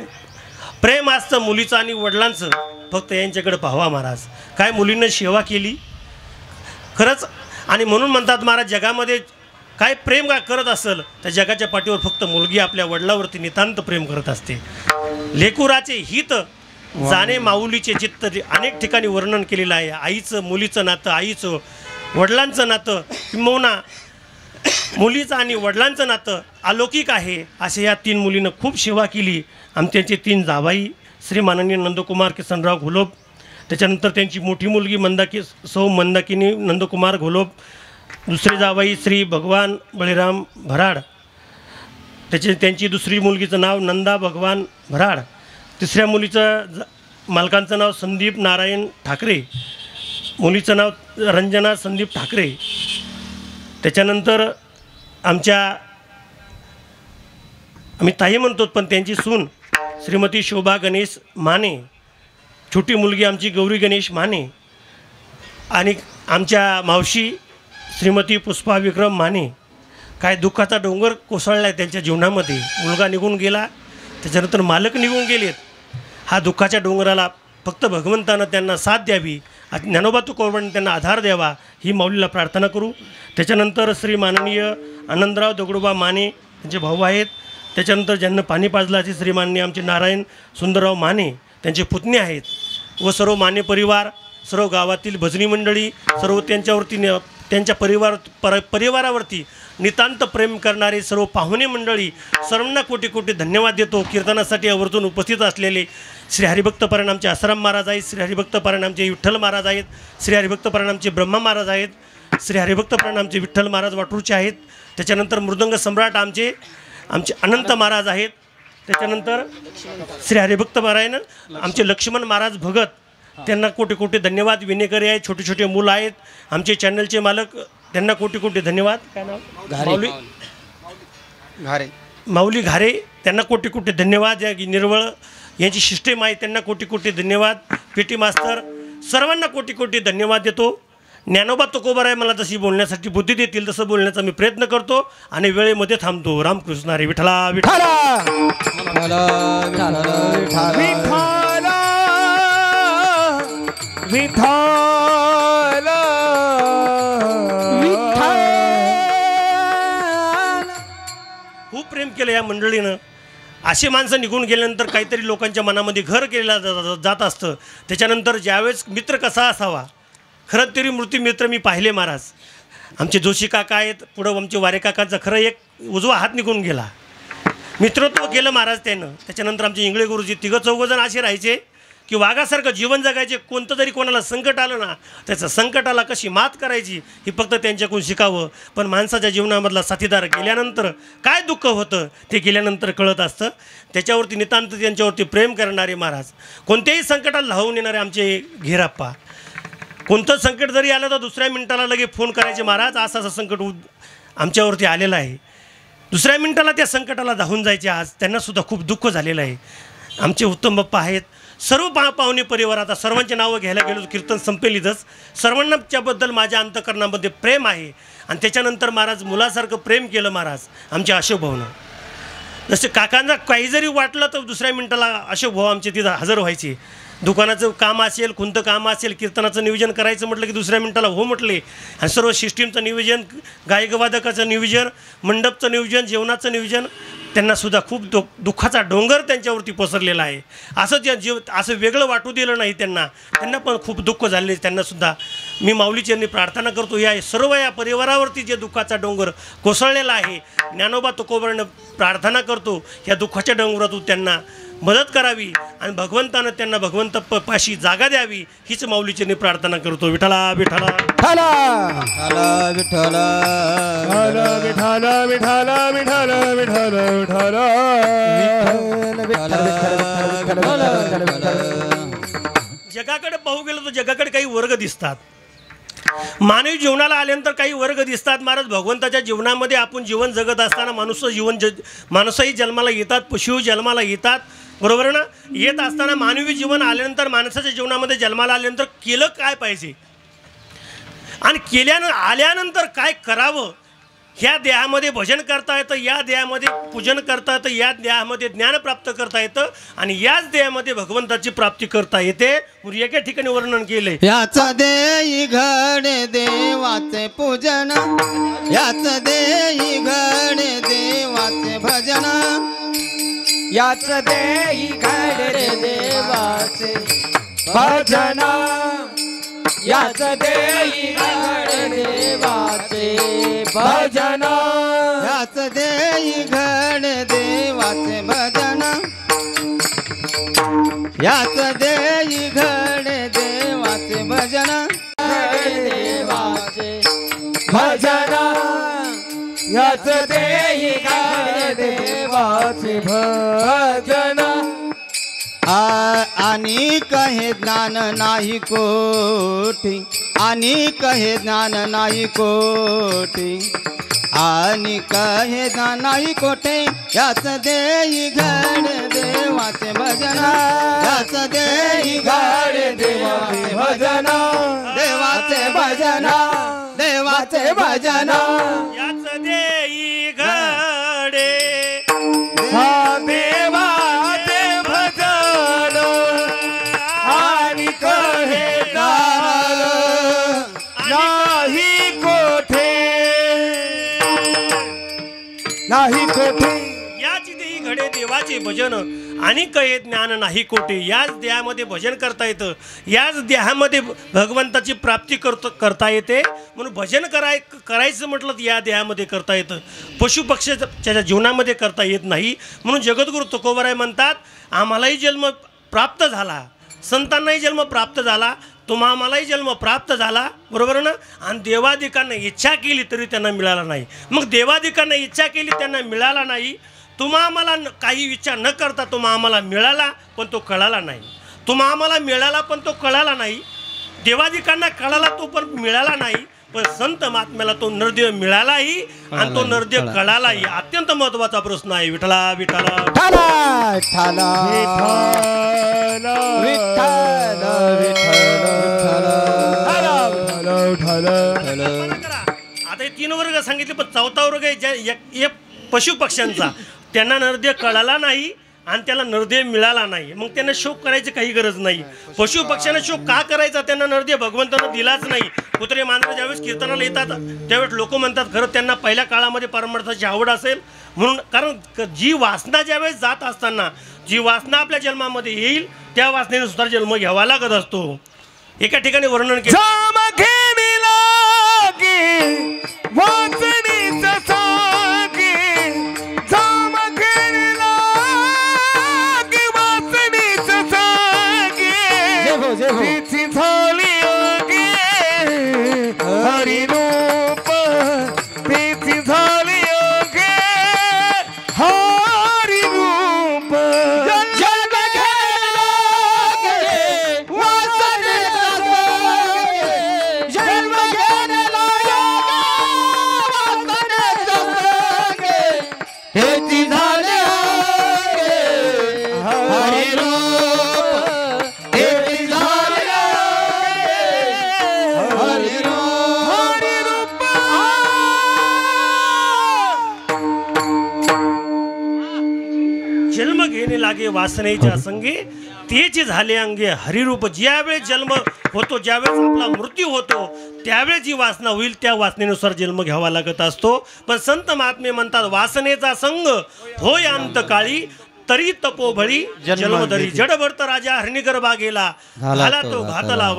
प्रेम असतं मुलीचं आणि वडिलांचं. फक्त यांच्याकडे पाहावा महाराज. काय मुलीनं सेवा केली खरंच. आणि म्हणून म्हणतात महाराज जगामध्ये काय प्रेम का करत असेल तर जगाच्या पाठीवर फक्त मुलगी आपल्या वडिलावरती नितांत प्रेम करत असते. लेकुराचे हित जाणे माऊलीचे चित्त अनेक ठिकाणी वर्णन केलेलं आहे. आईचं मुलीचं नातं, आईचं वडिलांचं नातं, किंबहुना मुलीचं आणि वडिलांचं नातं अलौकिक आहे. अशा या 3 मुलीनं खूप सेवा केली. आमच्याचे 3 जावाई श्री माननीय नंदकुमार किसनराव घोलोप, त्याच्यानंतर त्यांची मोठी मुलगी मंदाकिनी नंदकुमार घोलोप, दुसरे जावाई श्री भगवान बळीराम भराड, त्यांची दुसरी मुलगीचं नाव नंदा भगवान भराड, तिसऱ्या मुलीचं मालकांचं नाव संदीप नारायण ठाकरे, मुलीचं नाव रंजना संदीप ठाकरे. त्याच्यानंतर आम्ही ताई म्हणतो, पण त्यांची सून श्रीमती शोभा गणेश माने, छोटी मुलगी आमची गौरी गणेश माने, आणि आमच्या मावशी श्रीमती पुष्पा विक्रम माने. काय दुःखाचा डोंगर कोसळला आहे त्यांच्या जीवनामध्ये. मुलगा निघून गेला, त्याच्यानंतर मालक निघून गेलेत. हा दुःखाच्या डोंगराला फक्त भगवंतानं त्यांना साथ द्यावी, ज्ञानोबा तुकोबांनी त्यांना आधार द्यावा, ही माऊलीला प्रार्थना करू. त्याच्यानंतर श्री माननीय आनंदराव दगडोबा माने त्यांचे भाऊ आहेत. त्याच्यानंतर ज्यांना पाणी पाजलं असे श्री माननीय आमचे नारायण सुंदरराव माने त्यांचे पुतणे आहेत. व सर्व माने परिवार, सर्व गावातील भजनी मंडळी, सर्व त्यांच्या परिवारावरती नितांत प्रेम करणारे सर्व पाहुणे मंडळी, सर्वांना कोटी कोटी धन्यवाद देतो. कीर्तनासाठी आवर्जून उपस्थित असलेले श्री हरिभक्तपरायण आमचे आसाराम महाराज आहेत, श्री हरिभक्तपरायण आमचे विठ्ठल महाराज आहेत, श्री हरिभक्तपरायण आमचे ब्रह्मा महाराज आहेत, श्री हरिभक्तपरायण आमचे विठ्ठल महाराज वाटूरचे आहेत. त्याच्यानंतर मृदंग सम्राट आमचे अनंत महाराज आहेत. त्याच्यानंतर श्री हरिभक्तपरायण आमचे लक्ष्मण महाराज भगत, त्यांना कोटी कोटी धन्यवाद. विनेकरी आहेत, छोटे छोटे मुलं आहेत, आमचे चॅनलचे मालक, त्यांना कोटी कोटी धन्यवाद. काय नाव? माऊली घारे, त्यांना कोटी कोटी धन्यवाद. या निर्वळ यांची सिस्टीम आहे, त्यांना कोटी कोटी धन्यवाद. पेटी मास्तर, सर्वांना कोटी कोटी धन्यवाद देतो. ज्ञानोबा तुकोबाराय मला जशी बोलण्यासाठी बुद्धी देतील तसं बोलण्याचा मी प्रयत्न करतो आणि वेळेमध्ये थांबतो. रामकृष्ण हरी. विठ्ठला विठ्ठला विठ्ठल खूप प्रेम केलं या मंडळीनं. अशी माणसं निघून गेल्यानंतर काहीतरी लोकांच्या मनामध्ये घर केलेलं जात असतं. त्याच्यानंतर ज्यावेळेस मित्र कसा असावा, खरं तरी मूर्ती मित्र मी पाहिले महाराज. आमचे जोशी काका आहेत, पुढं आमचे वारे काकांचा खरं एक उजवा हात निघून गेला. मित्रत्व केलं महाराज त्यानं. त्याच्यानंतर आमचे इंगळे गुरुजी 3-4 असे राहायचे की वाघासारखं जीवन जगायचे. कोणतं जरी कोणाला संकट आलं ना, त्याचं संकटाला कशी मात करायची ही फक्त त्यांच्याकडून शिकावं. पण माणसाच्या जीवनामधला साथीदार गेल्यानंतर काय दुःख होतं ते गेल्यानंतर कळत असतं. त्याच्यावरती नितांत त्यांच्यावरती प्रेम करणारे महाराज, कोणत्याही संकटाला धावून येणारे आमचे घेराप्पा. कोणतं संकट जरी आलं तर दुसऱ्या मिनिटाला लगे फोन करायचे, महाराज असं संकट आमच्यावरती आलेलं आहे. दुसऱ्या मिनिटाला त्या संकटाला धावून जायचे. आज त्यांनासुद्धा खूप दुःख झालेलं आहे. आमचे उत्तम बाप्पा आहेत. सर्व पाहुणे परिवार, आता सर्वांचे नावं घ्यायला गेलो कीर्तन संपेल इथंच. सर्वांनाच्याबद्दल माझ्या अंतकरणामध्ये प्रेम आहे. आणि त्याच्यानंतर महाराज मुलासारखं प्रेम केलं महाराज आमच्या अशोक भाऊनं. जसे काकांना काही जरी वाटलं तर दुसऱ्या मिनिटाला अशोक भाऊ आमचे तिथं हजर व्हायचे. दुकानाचं काम असेल, कोणतं काम असेल, कीर्तनाचं नियोजन करायचं म्हटलं की दुसऱ्या मिनिटाला हो म्हटले. आणि सर्व सिस्टीमचं नियोजन, गायकवादकाचं नियोजन, मंडपचं नियोजन, जेवणाचं नियोजन, त्यांनासुद्धा खूप दुःखाचा डोंगर त्यांच्यावरती पसरलेला आहे. असं वेगळं वाटू दिलं नाही त्यांना पण खूप दुःख झाले. त्यांनासुद्धा मी माऊलीचरणी प्रार्थना करतो, या सर्व या परिवारावरती जे दुःखाचा डोंगर कोसळलेला आहे, ज्ञानोबा तुकोबांना प्रार्थना करतो या दुःखाच्या डोंगरातून त्यांना मदत करावी आणि भगवंतानं त्यांना भगवंत पाशी जागा द्यावी हीच माऊलीचरणी प्रार्थना करतो. विठ्ठला विठ्ठला विठ्ठल विठ्ठल विठ्ठल विठ्ठल विठ्ठल विठ्ठल. जगाकडे पाहू गेलो तर जगाकडे काही वर्ग दिसतात. मानवी जीवनाला आल्यानंतर काही वर्ग दिसतात. महाराज भगवंताच्या जीवनामध्ये आपण जीवन जगत असताना माणूसही जन्माला येतात, पशु जन्माला येतात, बरोबर ना. येत असताना मानवी जीवन आल्यानंतर माणसाच्या जीवनामध्ये जन्माला आल्यानंतर केलं काय पाहिजे आणि आल्यानंतर काय करावं. ह्या देहामध्ये भजन करता येतं, या देहामध्ये पूजन करता येतं, या देहामध्ये ज्ञान प्राप्त करता येतं आणि याच देहामध्ये भगवंताची प्राप्ती करता येते. एका ठिकाणी वर्णन केले, याच देई घडे देवाचे पूजन, याच देई घडे देवाचे भजन, याच देई घडे देवाचे भजन, याच देई घडे देवाचे भजन याच देई घड देवाचे भजन याच देई घड देवाचे भजन देवाचे भजन याच देही घड देवाचे भजन आणि कहे ज्ञान नाही कोठी आणि कहे ज्ञान नाही कोठी आणि कहे ज्ञान नाही कोठे याच देई घड देवाचे भजन याच देई घड देवाचे भजन देवाचे भजन देवाचे भजन याच देई घडे हा देवाचे भजन आणि कहे ज्ञान नाही कोठे नाही कोठे याच देई घडे देवाचे भजन आणि कहे ज्ञान नाही कोठे याच देहामध्ये भजन करता येतं याच देहामध्ये भगवंताची प्राप्ती करता येते म्हणून भजन करायचं म्हटलं तर या देहामध्ये करता येतं पशुपक्ष्याच्या जीवनामध्ये करता येत नाही म्हणून जगद्गुरु तुकोबाराय म्हणतात आम्हालाही जन्म प्राप्त झाला संतांनाही जन्म प्राप्त झाला आम्हालाही जन्म प्राप्त झाला बरोबर ना आणि देवादिकांना इच्छा केली तरी त्यांना मिळाला नाही मग देवादिकांना इच्छा केली त्यांना मिळाला नाही आम्हाला काही विचार न करता आम्हाला मिळाला पण तो कळाला नाही आम्हाला मिळाला पण तो कळाला नाही देवादिकांना कळाला तो पण मिळाला नाही पण संत महात्म्याला तो नरदेव मिळालाही आणि तो नरदेव कळालाही अत्यंत महत्वाचा प्रश्न आहे विठ्ठला विठ्ठला ठाला आता हे 3 वर्ग सांगितले पण 4था वर्ग आहे पशु पक्ष्यांचा त्यांना नरदेव कळाला नाही आणि त्याला नरदेव मिळाला नाही मग त्यांना शोक करायची काही गरज नाही पशु पक्ष्यांना शोक का करायचा त्यांना नरदेव भगवंतानं दिलाच नाही कुत्रे मांजरं ज्यावेळेस कीर्तनाला येतात त्यावेळेस लोक म्हणतात खरं त्यांना पहिल्या काळामध्ये परमार्थाची आवड असेल म्हणून कारण जी वासना ज्यावेळेस जात असताना जी वासना आपल्या जन्मामध्ये येईल त्या वासनेने सुद्धा जन्म घ्यावा लागत असतो एका ठिकाणी वर्णन केलं हरिरूप तिची झाली योगे हरिरूप जन्म घेणे लागे वासनेच्या संगे तेच झाले अंगे हरिरूप ज्यावेळेस जन्म होतो ज्यावेळेस आपला मृत्यू होतो त्यावेळेस जी वासना होईल त्या वासनेनुसार जन्म घ्यावा लागत असतो पण संत महात्मे म्हणतात वासनेचा संग होय अंतकाळी तरी तपोभळी जन्मधरी जडभरत राजा हरणीगर्भा गेला झाला तो घातला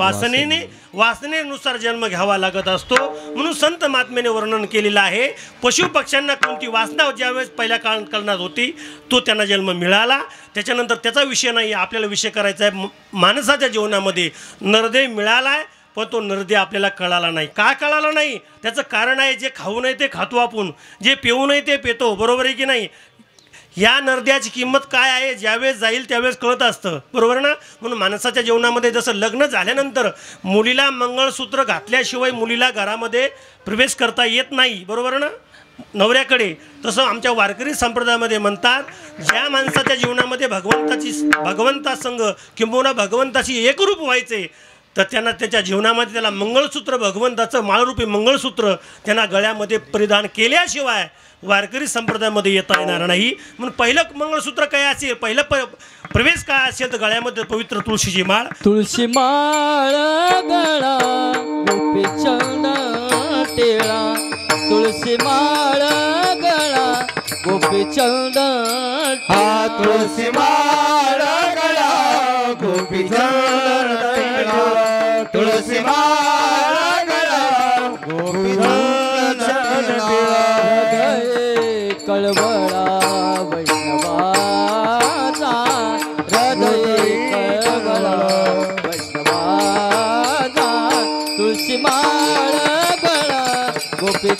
वासनेनुसार जन्म घ्यावा लागत असतो म्हणून संत महात्मेने वर्णन केलेलं आहे पशु पक्ष्यांना कोणती वासना ज्यावेळेस पहिल्या काळात होती तो त्यांना जन्म मिळाला त्याच्यानंतर त्याचा विषय नाही आपल्याला विषय करायचा आहे माणसाच्या जीवनामध्ये नरदेव मिळालाय पण तो नरदेव आपल्याला कळाला नाही का कळाला नाही त्याचं कारण आहे जे खाऊ नये ते खातो आपण जे पिऊ नये ते पितो बरोबर आहे की नाही या नरद्याची किंमत काय आहे ज्यावेळेस जाईल त्यावेळेस कळत असतं बरोबर ना म्हणून माणसाच्या जीवनामध्ये जसं लग्न झाल्यानंतर मुलीला मंगळसूत्र घातल्याशिवाय मुलीला घरामध्ये प्रवेश करता येत नाही बरोबर ना नवऱ्याकडे तसं आमच्या वारकरी संप्रदायामध्ये म्हणतात ज्या माणसाच्या जीवनामध्ये भगवंतासंग किंबहुना भगवंताशी एकरूप व्हायचे तर त्यांना त्याच्या जीवनामध्ये त्याला मंगळसूत्र भगवंताचं माळरूपी मंगळसूत्र त्यांना गळ्यामध्ये परिधान केल्याशिवाय वारकरी संप्रदायामध्ये येता येणार नाही म्हणून पहिलं मंगळसूत्र काय असेल पहिलं प्रवेश काय असेल तर गळ्यामध्ये पवित्र तुळशीची माळ तुळशी माळ गळा गोपी चरण टेळा तुळशी माळ गळा गोपी चरण हा तुळशी माळ गळा गोपी चरण टेळा तुळशी माळ गळा गोपी चरण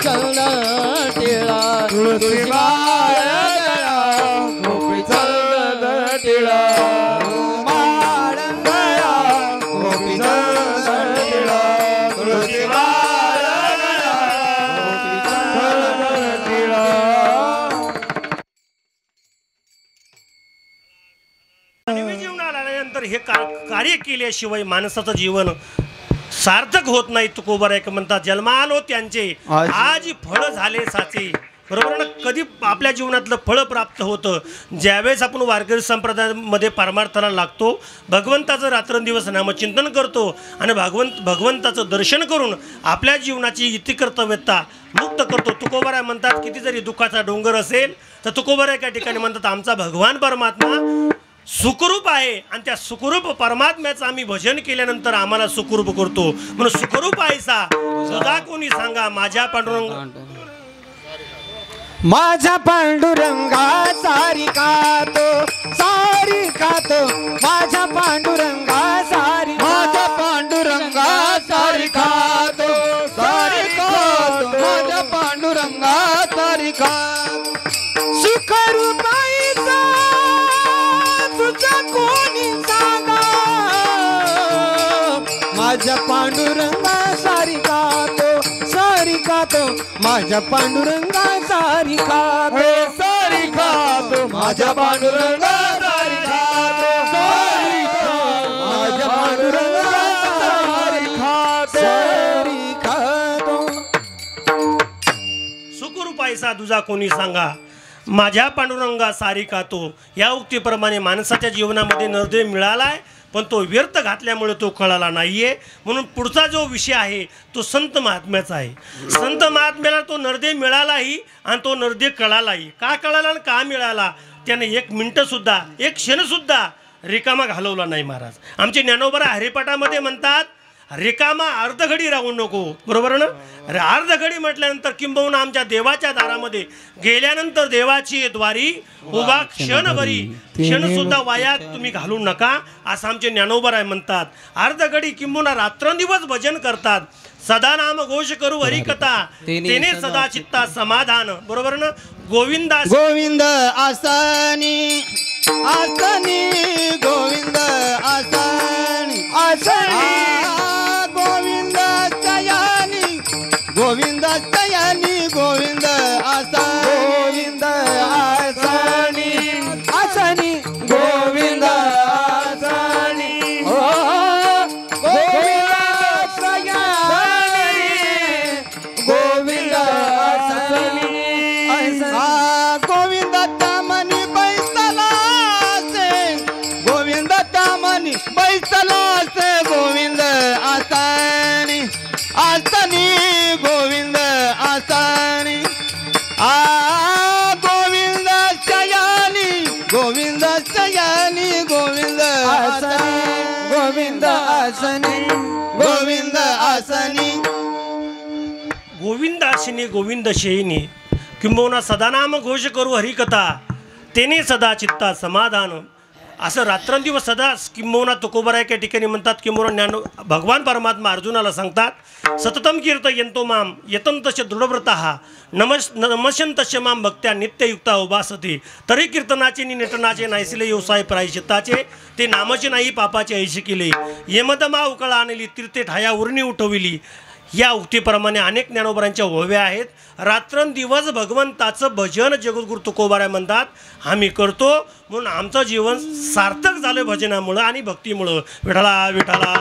चंदन टिळा तुळशी माळ गळा गोपी चंदन टिळा माळ गळा गोपी चंदन टिळा तुळशी माळ गळा गोपी चंदन टिळा. मानवी जीवनाला आल्यानंतर हे कार्य केल्याशिवाय माणसाचं जीवन सार्थक होत नाही. तुकोबारायक म्हणतात जन्मालो त्यांचे आज फळ झाले साचे. बरोबर ना. कधी आपल्या जीवनातलं फळ प्राप्त होतं ज्यावेळेस आपण वारकरी संप्रदायामध्ये परमार्थाला लागतो, भगवंताचं रात्रंदिवस नामचिंतन करतो आणि भगवंताचं दर्शन करून आपल्या जीवनाची इतिकर्तव्यता मुक्त करतो. तुकोबाराय म्हणतात किती जरी दुःखाचा डोंगर असेल तर तुकोबाराय एका ठिकाणी म्हणतात आमचा भगवान परमात्मा सुखरूप आहे आणि त्या सुखरूप परमात्म्याचं आम्ही भजन केल्यानंतर आम्हाला सुखरूप करतो. म्हणून सुखरूप आहेसा सदा कोणी सांगा माझ्या पांडुरंग माझ्या पांडुरंगा सारिका तो माझ्या पांडुरंगा माझ्या पांडुरंगा सारिका तो माझ्या पांडुरंगा सारिका सुखरूपाईचा तुझा कोणी सांगा माझ्या पांडुरंगा सारिका तो माझ्या पांडुरंगा सारिका तो माझ्या पांडुरंगा सारिका माझ्या पांडुरंगा सारिका सुखरूपाईसा तुझा कोणी सांगा माझ्या पांडुरंगा सारिका तो. या उक्तीप्रमाणे माणसाच्या जीवनामध्ये नरदेह मिळालाय पण तो व्यर्थ घातल्यामुळे तो कळाला नाहीये. म्हणून पुढचा जो विषय आहे तो संत महात्म्याचा आहे. संत महात्म्याला तो नरदेह मिळालाही आणि तो नरदेह कळालाही. का कळाला आणि का मिळाला त्याने एक मिनिटसुद्धा एक क्षणसुद्धा रिकामा घालवला नाही. महाराज आमचे ज्ञानोबा हरिपाठामध्ये म्हणतात रिकामा अर्धघडी राहू नको. बरोबर ना. अर्धघडी म्हटल्यानंतर किंबहुना आमच्या देवाच्या दारामध्ये गेल्यानंतर देवाची द्वारी उभा क्षणभरी क्षणसुद्धा वाया तुम्ही घालू नका असं आमचे ज्ञानोबा म्हणतात. अर्धघडी किंबहुना रात्रंदिवस भजन करतात. सदा नाम घोष करू हरिकथा तेने सदा चित्ता समाधान. बरोबर ना. गोविंद आसनी गोविंद आसनी गोविंद सयानी गोविंद आसनी गोविंद आसनी गोविंद आसनी गोविंद तामनी बैसला से गोविंद आसनी गोविंद आसनी गोविंद सयानी गोविंद आसनी गोविंद आशिनी गोविंद शेयनी किंबहुना सदानाम घोष करू हरिकथा तेने सदा चित्ता समाधान. असं रात्रंदिवस सदा किंबहुना तुकोबाराय या ठिकाणी म्हणतात. किंबहुना भगवान परमात्मा अर्जुनाला सांगतात सततम कीर्तयन्तो माम यतन्तश्च दृढव्रतः नमस्यन्तश्च माम भक्त्या नित्ययुक्ता उपासते. तरी कीर्तनाचे नि नटनाचे नायसिले व्यवसाय प्रायश्चित्ताचे ते नामाचे नाही पापाचे ऐशी केले. यमदमा उकळा आणली तीर्थे ठाया उर्णी उठविली. या उक्तीप्रमाणे अनेक ज्ञानोबरांच्या ओव्या आहेत. रात्रंदिवस भगवंताचं भजन जगद्गुरु तुकोबाराय म्हणतात आम्ही करतो. म्हणून आमचं जीवन सार्थक झालं भजनामुळं आणि भक्तीमुळं. विठ्ठला विठ्ठला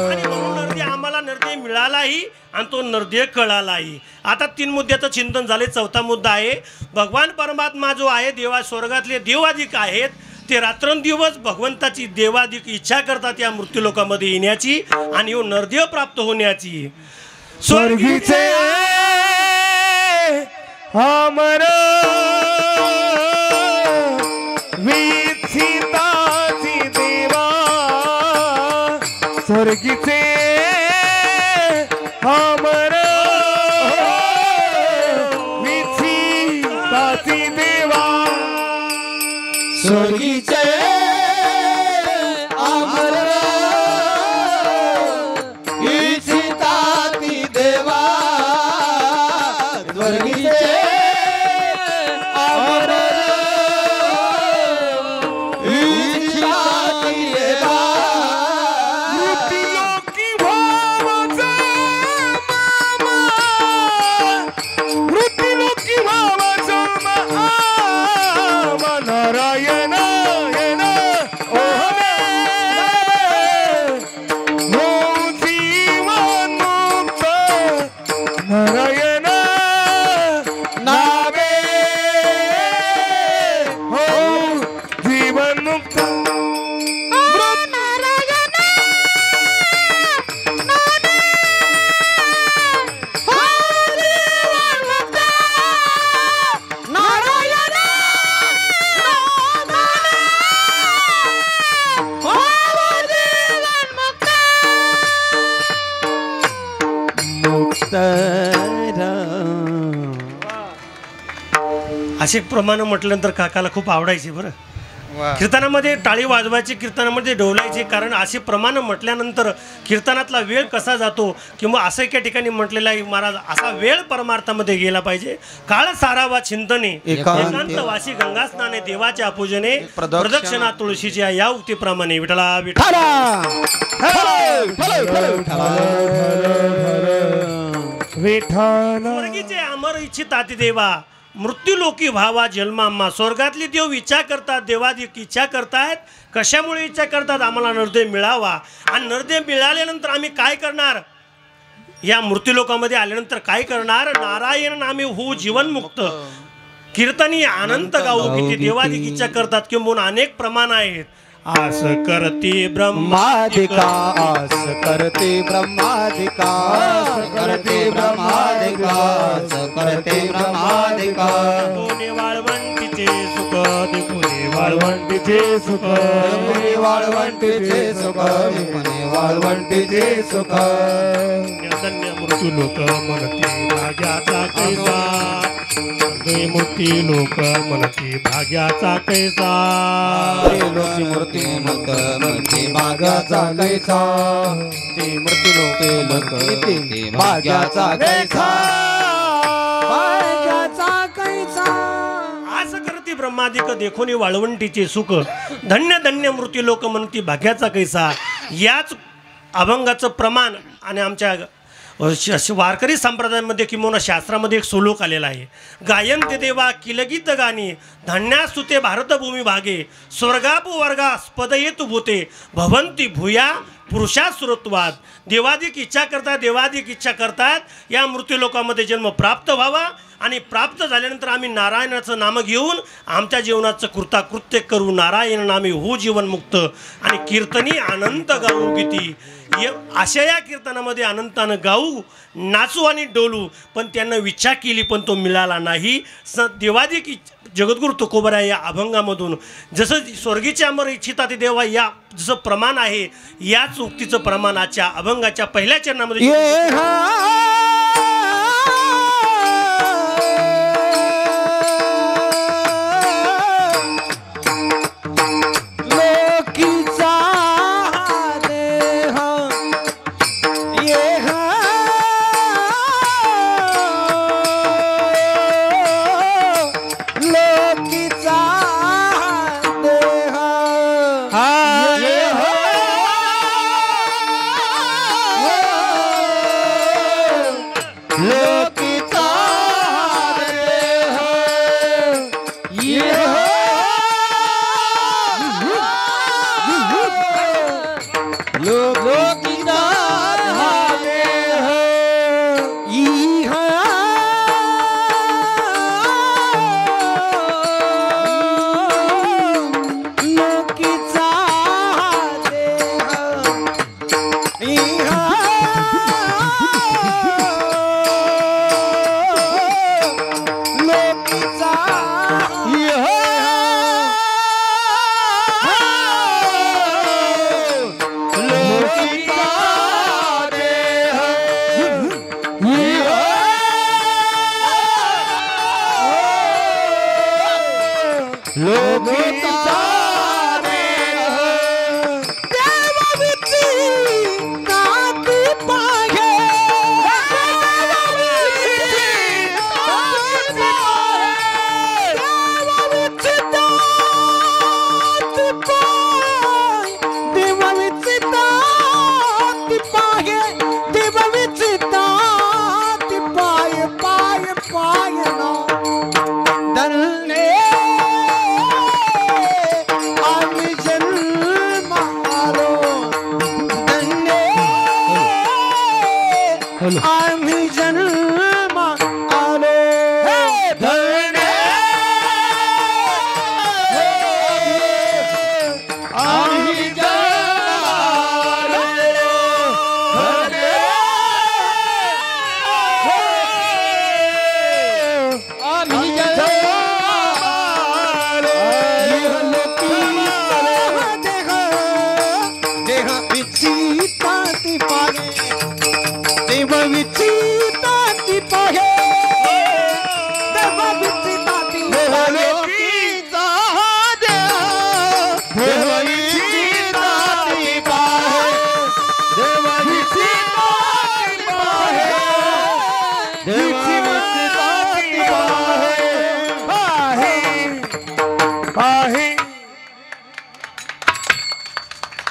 आणि म्हणून नरदेह आम्हाला नरदेह मिळालाही आणि तो नरदेह कळालाही. आता 3 मुद्द्याचं चिंतन झाले. चौथा मुद्दा आहे भगवान परमात्मा जो आहे देवा स्वर्गातले देवाधिक आहेत ते रात्रंदिवस भगवंताची देवाधिक इच्छा करतात या मृत्यूलोकामध्ये येण्याची आणि यो नरदेह प्राप्त होण्याची. स्वर्गीचे अमर विचिताची देवा स्वर्गीचे अमर विचिताची देवा स्वर्गीचे अमर असे प्रमाण म्हटल्यानंतर काकाला खूप आवडायचे बरं. कीर्तनामध्ये टाळी वाजवायची, कीर्तनामध्ये डोलायची, कारण असे प्रमाण म्हटल्यानंतर कीर्तनातला वेळ कसा जातो किंवा असं एका ठिकाणी म्हटलेलं आहे महाराज, असा वेळ परमार्थामध्ये गेला पाहिजे. काळ सारावा चिंतने एकांत वासी गंगा स्नाने देवाच्या पूजने प्रदक्षिणा तुळशीच्या या उक्तीप्रमाणे विठला विठला स्वर्गीचे अमर इच्छिता देवा मृत्यूलोकी व्हावा जन्माम्मा. स्वर्गातली देव इच्छा करतात, देवादिक इच्छा करतायत. कशामुळे इच्छा करतात? आम्हाला नरदेव मिळावा. आणि नरदेव मिळाल्यानंतर आम्ही काय करणार? या मृत्यूलोकामध्ये आल्यानंतर काय करणार? नारायण नामे होऊ जीवनमुक्त, कीर्तनी अनंत गाऊ. किती देवादिक इच्छा करतात किंवा अनेक प्रमाण आहेत. आस करते ब्रह्मादिका, आस करते ब्रह्मादिका, आस करते ब्रह्मादिका, आस करते ब्रह्मादिका. कोणी वाळवंटीचे सुख, कोणी वाळवंटीचे सुख, कोणी वाळवंटीचे सुख, कोणी वाळवंटीचे सुख. धन्य मृत्यू लोक म्हणते भाग्याचा कैसा, मूर्ती लोक म्हणते भाग्याचा कैसा. मूर्ती लोक म्हणते भाग्याचा कैसा, ते मूर्ती लोक म्हणते भाग्याचा कैसा, भाग्याचा कैसा. असं करते ब्रह्मादिक देखोनी वाळवंटीचे सुख, धन्य धन्य मृत्यू लोक म्हणते भाग्याचा कैसा. याच अभंगाचं प्रमाण आणि आमच्या वारकरी संप्रदायामध्ये किंवा शास्त्रामध्ये एक सोलोक आलेला आहे. गायन ते देवा किलगीत गाणी, धन्यास्तुते भारतभूमी भागे, स्वर्गापु वर्गास्पद येतु भूते, भवंती भूया पुरुषा सुरत्वाद. देवादिक इच्छा करतात, देवादिक इच्छा करतात या मृत्यू लोकामध्ये जन्म प्राप्त व्हावा. आणि प्राप्त झाल्यानंतर आम्ही नारायणाचं नाम घेऊन आमच्या जीवनाचं कृताकृत्य करू. नारायण नामे हो जीवनमुक्त आणि कीर्तनी अनंत गाऊ. किती अशा या कीर्तनामध्ये अनंतानं गाऊ, नाचू आणि डोलू. पण त्यांना विच्छा केली पण तो मिळाला नाही. देवादिक जगद्गुरु तुकोबराय या अभंगामधून जसं स्वर्गीचे अमर इच्छिता ते देवा या जसं प्रमाण आहे, याच उक्तीचं प्रमाण आजच्या अभंगाच्या पहिल्या चरणामध्ये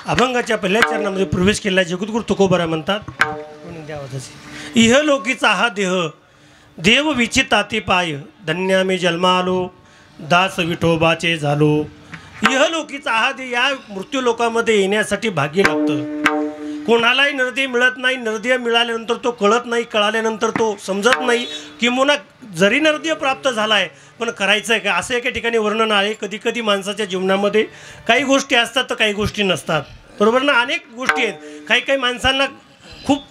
अभंगाच्या पहिल्या चरणामध्ये प्रवेश केला. जगद्गुरु तुकोबाराय म्हणतात इह लोकीचा हा देह देव विचिताती पाय धन्या मी जन्मा आलो दास विठोबाचे झालो. इह लोकीचा हा देह या मृत्यू लोकामध्ये येण्यासाठी भाग्य लागतं. कोणालाही नरदेह मिळत नाही. नरदेह मिळाल्यानंतर तो कळत नाही. कळाल्यानंतर तो समजत नाही. किंबहुना जरी नरदेह प्राप्त झाला आहे पण करायचं आहे का असं एका ठिकाणी वर्णन आहे. कधी कधी माणसाच्या जीवनामध्ये काही गोष्टी असतात तर काही गोष्टी नसतात. बरोबर ना. अनेक गोष्टी आहेत. काही काही माणसांना खूप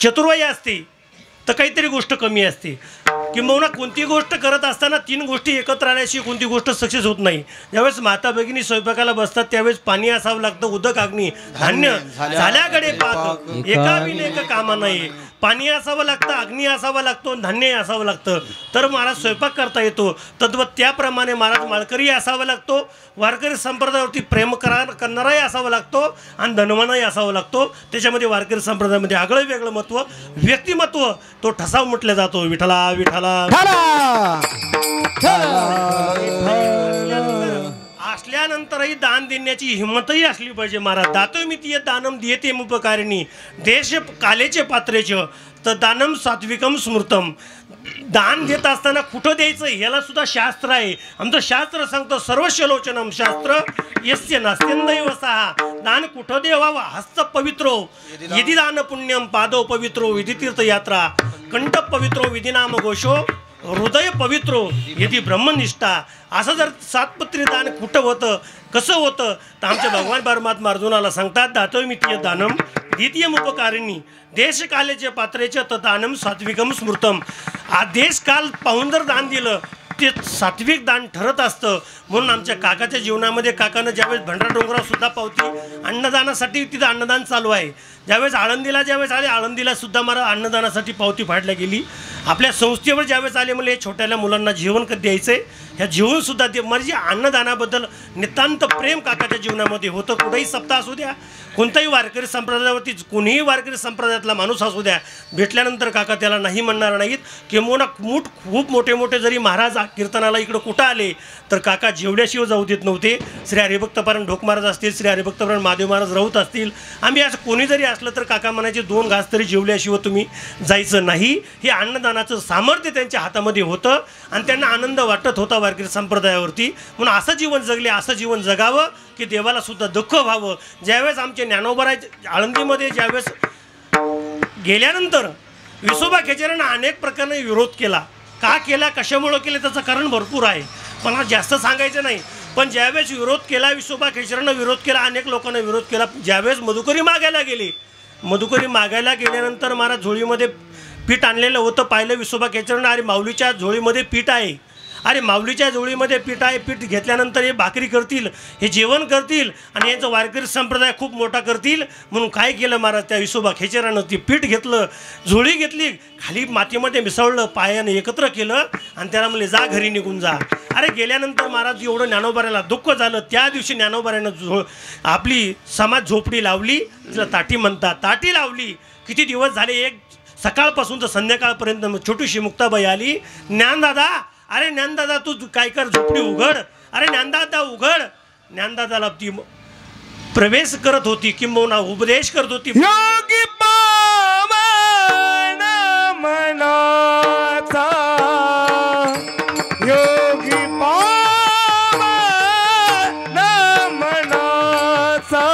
चतुर्वाई असते तर काहीतरी गोष्ट कमी असते. किंबहुना कोणती गोष्ट करत असताना 3 गोष्टी एकत्र आल्याशिवाय कोणती गोष्ट सक्सेस होत नाही. ज्यावेळेस माता भगिनी स्वयंपाकाला बसतात त्यावेळेस पाणी असावं लागतं. उदक अग्नी धान्य झाल्याकडे पाक एका विनेक कामा नाही. पाणी असावं लागतं. अग्नी असावा लागतो. धान्य असावं लागतं तर महाराज स्वयंपाक करता येतो. तद्वत त्याप्रमाणे महाराज माळकरी असावा लागतो. वारकरी संप्रदायावरती प्रेम करणाराही असावा लागतो आणि धनवानही असावा लागतो. त्याच्यामध्ये वारकरी संप्रदायामध्ये आगळं वेगळं महत्त्व व्यक्तिमत्व तो ठसा म्हटला जातो. विठ्ठला विठ्ठला असल्यानंतरही दान देण्याची हिंमतही असली पाहिजे. महाराज दातो मितीय दानम दियते उपकारिणी देश कालेचे पात्रेच तर दानम सात्विकम स्मृतम. दान देत असताना कुठं द्यायचं ह्याला सुद्धा शास्त्र आहे. आमचं शास्त्र सांगतं सर्वशलोचनम शास्त्र यस्य नास्त्यंदैव सहा. दान कुठं देवावा हस्त पवित्रो यदि दान पुण्यम पादो पवित्रो विधी तीर्थयात्रा कंठ पवित्रो विधिनाम घोषो हृदय पवित्रो यदि ब्रह्मनिष्ठा. असं जर सातपत्री दान कुठं होतं कसं होतं तर आमच्या भगवान परमात्मा अर्जुनाला सांगतात दातो मितीय दानम द्वितीय उपकारिणी देश कालेचे पात्रेचे दानम सात्विकम स्मृतम. देश काल पाहून जर दान दिलं ते सात्विक दान ठरत असतं. म्हणून आमच्या काकाच्या जीवनामध्ये काकानं ज्यावेळेस भंडारा डोंगरावर सुद्धा पावती अन्नदानासाठी तिथं अन्नदान चालू आहे. ज्यावेळेस आळंदीला आले आळंदीला सुद्धा मला अन्नदानासाठी पावती फाडल्या गेली. आपल्या संस्थेवर ज्यावेळेस आले मला हे छोट्याल्या मुलांना जेवण कधी द्यायचं आहे ह्या जेवणसुद्धा ते म्हणजे अन्नदानाबद्दल नितांत प्रेम काकाच्या जीवनामध्ये होतं. कुठेही सप्ताह असू द्या कोणताही वारकरी संप्रदायावरती कोणीही वारकरी संप्रदायातला माणूस असू द्या भेटल्यानंतर काका त्याला नाही म्हणणार नाहीत. किंबहुना खूप मोठे मोठे जरी महाराज कीर्तनाला इकडं कुठं आले तर काका जेवल्याशिवाय जाऊ देत नव्हते. श्री हरिभक्तपरायण ढोक महाराज असतील श्री हरिभक्तपरायण महादेव महाराज राऊत असतील आम्ही असं कोणी जरी असलं तर काका म्हणायचे 2 घास तरी जेवल्याशिवाय तुम्ही जायचं नाही. हे अन्नदानाचं सामर्थ्य त्यांच्या हातामध्ये होतं आणि त्यांना आनंद वाटत होता वारकरी संप्रदायावरती. म्हणून असं जीवन जगले असं जीवन जगावं की देवाला सुद्धा दुःख व्हावं. ज्यावेळेस आमचे ज्ञानोबाराय आळंदीमध्ये ज्यावेळेस गेल्यानंतर विसोबा खेचरांना अनेक प्रकारे विरोध केला. का केला कशामुळं केलं त्याचं कारण भरपूर आहे पण आज जास्त सांगायचं नाही. पण ज्यावेळेस विरोध केला विसोबा खेचरांना विरोध केला अनेक लोकांना विरोध केला. ज्यावेळेस मधुकरी मागायला गेले मधुकरी मागायला गेल्यानंतर महाराज झोळीमध्ये पीठ आणलेलं होतं. पाहिलं विसोबा खेचरांना अरे माऊलीच्या झोळीमध्ये पीठ आहे. अरे माऊलीच्या झोळीमध्ये पीठ आहे. पीठ घेतल्यानंतर हे भाकरी करतील हे जेवण करतील आणि यांचं वारकरी संप्रदाय खूप मोठा करतील. म्हणून काय केलं महाराज त्या विसोबा खेचरानं ती पीठ घेतलं झोळी घेतली खाली मातीमध्ये मिसळलं पायाने एकत्र केलं आणि त्याला म्हणले जा घरी निघून जा. अरे गेल्यानंतर महाराज एवढं ज्ञानोबारायला दुःख झालं. त्या दिवशी ज्ञानोबारायनं आपली समाज झोपडी लावली तिला ताटी म्हणतात. ताटी लावली. किती दिवस झाले एक सकाळपासून तर संध्याकाळपर्यंत छोटीशी मुक्ताबाई आली. ज्ञानदादा अरे ज्ञानदादा तू काय कर झोपडी उघड. अरे ज्ञानदादा उघड. ज्ञानदादाला ती प्रवेश करत होती किंबहुना उपदेश करत होती. योगी पावन मनाचा योगी पावन मनाचा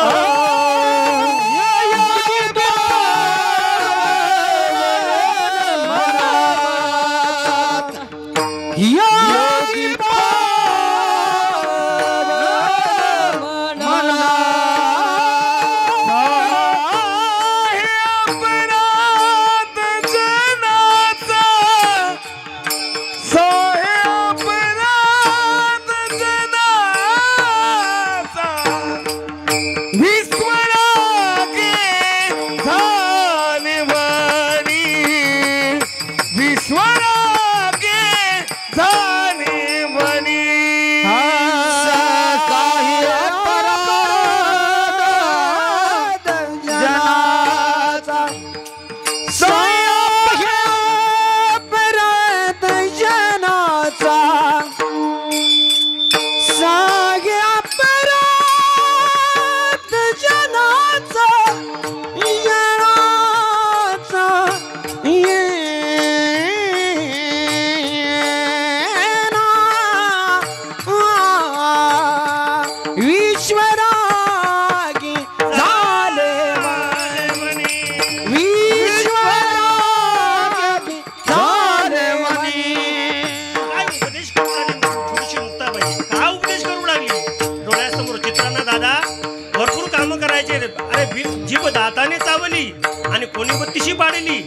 दाताने चावली आणि कोणी 32 पाडली.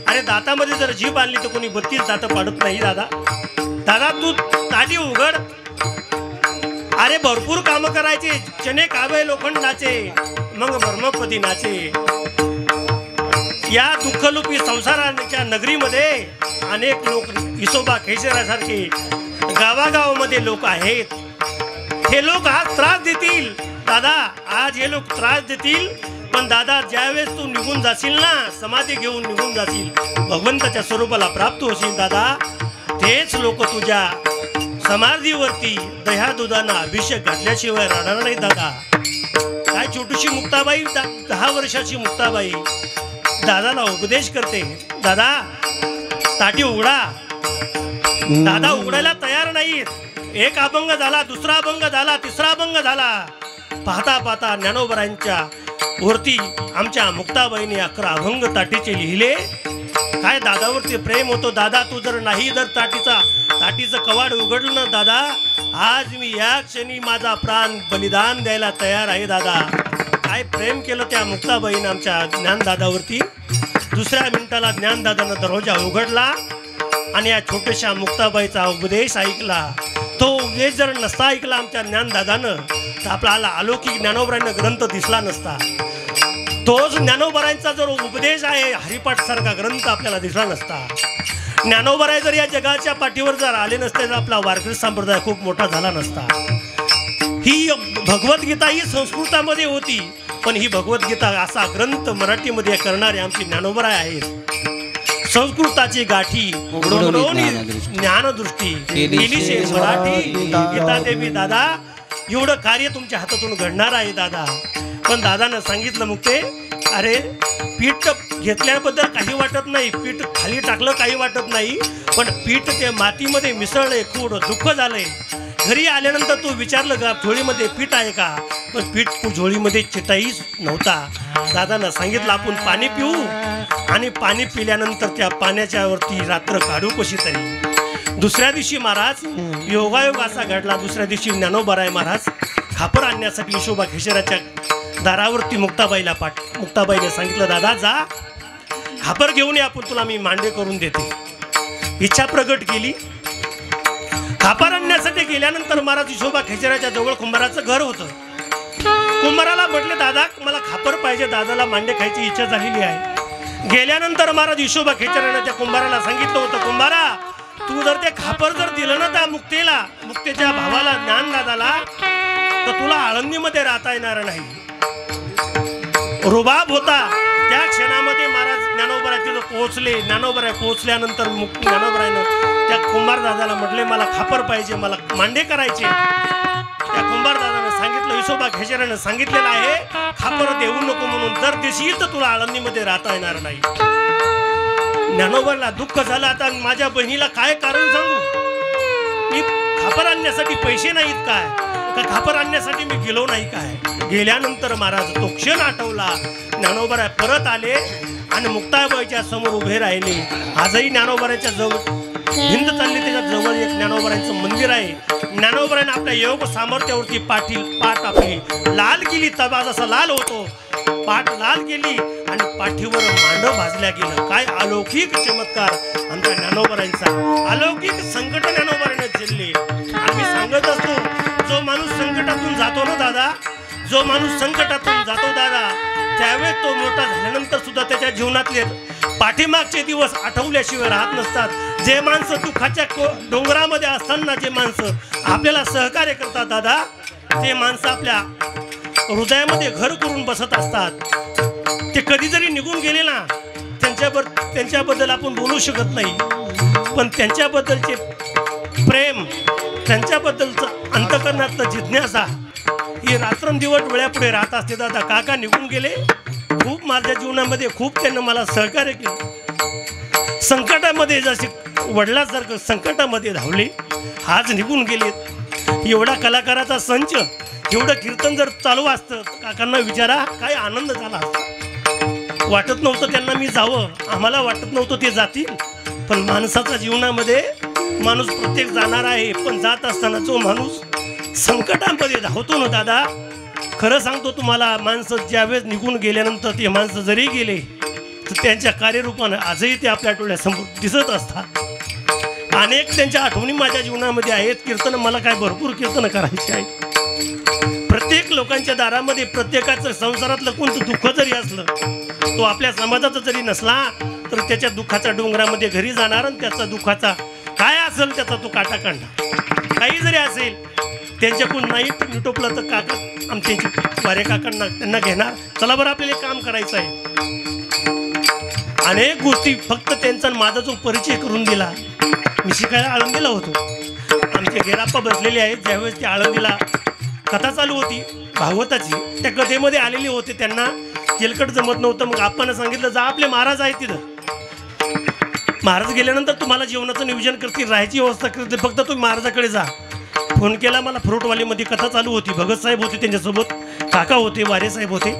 अरे दातामध्ये जर जीभ आणली तर कोणी 32 दात पाडत नाही दादा. दादा तू ताटी उघड. अरे भरपूर काम करायचे, चने कावे लोखंडाचे, मग ब्रह्मपदी नाचे. या दुःखलूपी संसाराच्या नगरीमध्ये अनेक लोक विसोबा खेचरासारखे गावागावामध्ये लोक आहेत. हे लोक आज त्रास देतील दादा, आज हे लोक त्रास देतील. पण दादा ज्यावेळेस तू निघून जाशील ना, समाधी घेऊन निघून जाशील, भगवंताच्या स्वरूपाला प्राप्त होशील दादा, तेच लोक तुझ्या समाधीवरती दह्या दुधानं अभिषेक घातल्याशिवाय राहणार नाही दादा. काय छोटीशी मुक्ताबाई, 10 वर्षाची मुक्ताबाई दादाला उपदेश करते. दादा ताटी उघडा. दादा उघडायला तयार नाहीत. एक अभंग झाला, दुसरा अभंग झाला, तिसरा अभंग झाला. पाहता पाहता ज्ञानोबरांच्या वरती आमच्या मुक्ताबाईने 11 अभंग ताटीचे लिहिले. काय दादावरती प्रेम होतो. दादा तू जर नाही जर ताटीचं कवाड उघडलं ना दादा, आज मी या क्षणी माझा प्राण बलिदान द्यायला तयार आहे दादा. काय प्रेम केलं त्या मुक्ताबाईनं आमच्या ज्ञानदादावरती. दुसऱ्या मिनिटाला ज्ञानदादानं दरवाजा उघडला आणि या छोट्याशा मुक्ताबाईचा उपदेश ऐकला. तो उपदेश जर नसता ऐकला आमच्या ज्ञानदादानं तर आपल्याला अलौकिक ज्ञानोबरांना ग्रंथ दिसला नसता. तोच ज्ञानोबरांचा जर उपदेश आहे हरिपाठ सारखा ग्रंथ आपल्याला दिसला नसता. ज्ञानोबराय जर या जगाच्या पाठीवर जर आले नसते तर आपला वारकरी संप्रदाय खूप मोठा झाला नसता. ही भगवद्गीता ही संस्कृतामध्ये होती, पण ही भगवद्गीता असा ग्रंथ मराठीमध्ये करणारे आमची ज्ञानोबराय आहेत. संस्कृताची गाठी उघडून ज्ञानदृष्टी केली शे मराठी गीता देवी. दादा एवढं कार्य तुमच्या हातातून घडणार आहे दादा. पण दादानं सांगितलं मुक्ते, अरे पीठ घेतल्याबद्दल काही वाटत नाही, पीठ खाली टाकलं काही वाटत नाही, पण पीठ ते मातीमध्ये मिसळलंय, खूप दुःख झालंय. घरी आल्यानंतर तू विचारलं का झोळीमध्ये पीठ आहे का, पण पीठ झोळीमध्ये चिटाईच नव्हता. दादानं सांगितलं आपण पाणी पिऊ, आणि पाणी पिल्यानंतर त्या पाण्याच्या वरती रात्र काढू कशी तरी. दुसऱ्या दिवशी महाराज योगायोग असा घडला. दुसऱ्या दिवशी ज्ञानोबराय महाराज खापर आणण्यासाठी विशोबा खेचराच्या दारावरती मुक्ताबाईने सांगितलं, दादा जा खापर घेऊन ये, आपण तुला मी मांडे करून देते. इच्छा प्रगट केली. खापर आणण्यासाठी गेल्यानंतर महाराज विशोबा खेचराच्या जवळ कुंभाराचं घर होतं. कुंभाराला म्हटले, दादा मला खापर पाहिजे, दादाला मांडे खायची इच्छा झालेली आहे. गेल्यानंतर महाराज विशोबा खेचराने त्या कुंभाराला सांगितलं होतं, कुंभारा तू जर ते खापर जर दिलं ना त्या मुक्तेच्या भावाला ज्ञानदादाला, तर तुला आळंदीमध्ये राहता येणार नाही. रुबाब होता. त्या क्षणामध्ये महाराज ज्ञानोबराय तिथं पोहोचले. ज्ञानोबराय पोहोचल्यानंतर ज्ञानोबरायनं त्या कुंभार दादाला म्हटले, मला खापर पाहिजे, मला मांडे करायचे. त्या कुंभार दादानं सांगितलं, विशोबा खेचरानं सांगितलेलं आहे खापर देऊ नको म्हणून, जर देशील तर तुला आळंदीमध्ये राहता येणार नाही. ज्ञानोबराला दुःख झालं. आता माझ्या बहिणीला काय कारण सांगू, मी खापर आणण्यासाठी पैसे नाहीत काय, का खापर आणण्यासाठी मी गेलो नाही काय. गेल्यानंतर महाराज तो क्षण आठवला. ज्ञानोबराय परत आले आणि मुक्ताबाईच्या समोर उभे राहिले. आजही ज्ञानोबराच्या जवळ भिंत चालली, त्याच्या जवळ एक ज्ञानोबरांचं मंदिर आहे. ज्ञानोबराने आपल्या योग सामर्थ्यावरती पाठ आपली लाल केली. तबा जसा लाल होतो, पाठ लाल केली आणि पाठीवर मांडव भाजल्या गेलं. काय अलौकिक चमत्कार आमच्या ज्ञानोबरांचा. अलौकिक संकट ज्ञानोबराने झेलले. आम्ही सांगत असतो, जो माणूस संकटातून जातो ना दादा, जो माणूस संकटातून जातो दादा, त्यावेळेस तो मोठा झाल्यानंतर सुद्धा त्याच्या जीवनातले पाठीमागचे दिवस आठवल्याशिवाय राहत नसतात. जे माणसं दुःखाच्या डोंगरामध्ये असताना जे माणसं आपल्याला सहकार्य करतात दादा, ते माणसं आपल्या हृदयामध्ये घर करून बसत असतात. ते कधी जरी निघून गेले ना, त्यांच्याबद्दल आपण बोलू शकत नाही, पण त्यांच्याबद्दलचे प्रेम, त्यांच्याबद्दलचं अंतःकरणातलं जिज्ञासा ही रात्रंदिवस डोळ्यापुढे राहत असते दादा. काका निघून गेले, खूप माझ्या जीवनामध्ये खूप त्यांनी मला सहकार्य केलं. संकटामध्ये जसे वडिलांसारखं संकटामध्ये धावले, आज निघून गेले. एवढा कलाकाराचा संच, एवढं कीर्तन जर चालू असतं काकांना विचारा काय आनंद झाला. वाटत नव्हतं त्यांना मी जावं, आम्हाला वाटत नव्हतं ते जातील. पण माणसाच्या जीवनामध्ये माणूस प्रत्येक जाणार आहे, पण जात असताना जो माणूस संकटामध्ये धावतो ना दादा, खरं सांगतो तुम्हाला, माणसं ज्यावेळेस निघून गेल्यानंतर ते माणसं जरी गेले तर त्यांच्या कार्यरूपानं आजही ते आपल्या डोळ्यासमोर दिसत असतात. अनेक त्यांच्या आठवणी माझ्या जीवनामध्ये आहेत. कीर्तन मला काय भरपूर कीर्तन करायचे आहेत. प्रत्येक लोकांच्या दारामध्ये प्रत्येकाचं संसारातलं कोणतं दुःख जरी असलं, तो आपल्या समाजाचा जरी नसला तर त्याच्या दुःखाच्या डोंगरामध्ये घरी जाणार आणि त्याचा दुःखाचा काय असेल त्याचा तो काटा काढणार. काही जरी असेल त्यांच्याकडून नाही मिटोपलं तर काका आमच्या वारे काकांना त्यांना घेणार. चला बरं आपल्याला एक काम करायचं आहे. अनेक गोष्टी फक्त त्यांचा माझा जो परिचय करून दिला. मी शिकायला आळंदीला होतो. आमचे गेराप्पा बसलेले आहेत. ज्यावेळेस ते आळंदीला कथा चालू होती भागवताची, त्या कथेमध्ये आलेले होते. त्यांना तेलकट जमत नव्हतं. मग आप्पांना सांगितलं जा आपले महाराज आहेत तिथं, महाराज गेल्यानंतर तुम्हाला जेवणाचं नियोजन करतील, राहायची व्यवस्था करतील, फक्त तुम्ही महाराजाकडे जा. फोन केला मला. फ्रूटवालीमध्ये कथा चालू होती. भगत साहेब होते त्यांच्यासोबत, काका होते, वारे साहेब होते.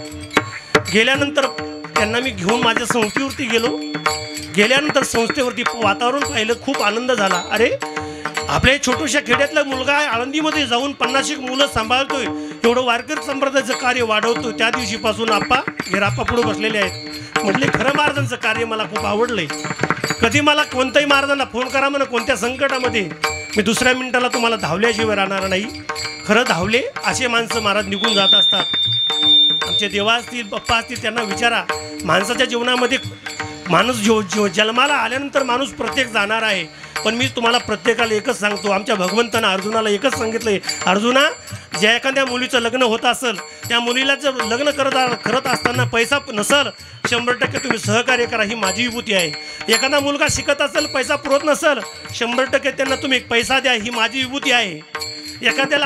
गेल्यानंतर त्यांना मी घेऊन माझ्या संस्थेवरती गेलो. गेल्यानंतर संस्थेवरती वातावरण पाहिलं, खूप आनंद झाला. अरे आपल्या छोट्याशा खेड्यातला मुलगा आहे, आळंदीमध्ये जाऊन 50 मुलं सांभाळतोय, एवढं वारकरी संप्रदायाचं कार्य वाढवतोय. त्या दिवशीपासून आप्पा गेराप्पा पुढे बसलेले आहेत. म्हटले खरं महाराजांचं कार्य मला खूप आवडलंय. कधी मला कोणत्याही महाराजांना फोन करा म्हणा, कोणत्या संकटामध्ये मी दुसऱ्या मिनिटाला तुम्हाला धावल्याशिवाय राहणार नाही. खरं धावले असे माणसं महाराज निघून जात असतात. आमचे देवा असतील, बाप्पा असतील, त्यांना विचारा. माणसाच्या जीवनामध्ये माणूस जन्माला आल्यानंतर माणूस प्रत्येक जाणार आहे. पण मी तुम्हाला प्रत्येकाला एकच सांगतो, आमच्या भगवंतानं अर्जुनाला एकच सांगितलंय, अर्जुना ज्या एखाद्या मुलीचं लग्न होत असेल, त्या मुलीला जर लग्न करत असताना पैसा नसेल, 100% तुम्ही सहकार्य करा, ही माझी विभूती आहे. एखादा मुलगा शिकत असेल, पैसा पुरत नसेल, 100% त्यांना तुम्ही पैसा द्या, ही माझी विभूती आहे. एखाद्याला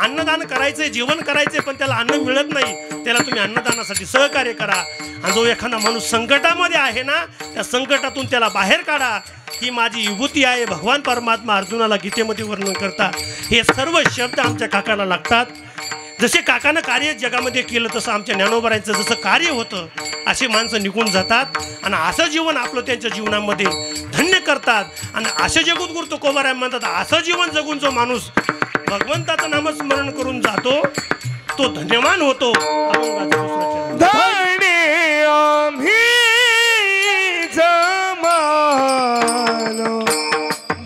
अन्नदान करायचंय, जेवण करायचंय, पण त्याला अन्न मिळत नाही, त्याला तुम्ही अन्नदानासाठी सहकार्य करा. आणि जो एखादा माणूस संकटामध्ये आहे ना, त्या संकटातून त्याला बाहेर काढा, ही माझी विभूती आहे. भगवान परमात्मा अर्जुनाला गीतेमध्ये वर्णन करतात. हे सर्व शब्द आमच्या काकाला लागतात. जसे काकानं कार्य जगामध्ये केलं तसं आमच्या ज्ञानोबारांचं जसं कार्य होतं, असे माणसं निघून जातात आणि असं जीवन आपलं त्यांच्या जीवनामध्ये धन्य करतात. आणि असे जगद्गुरू तुकोबाराय म्हणतात, असं जीवन जगून जो माणूस भगवंताचं नामस्मरण करून जातो तो धन्यवान होतो. धन्य आम्ही जमालो,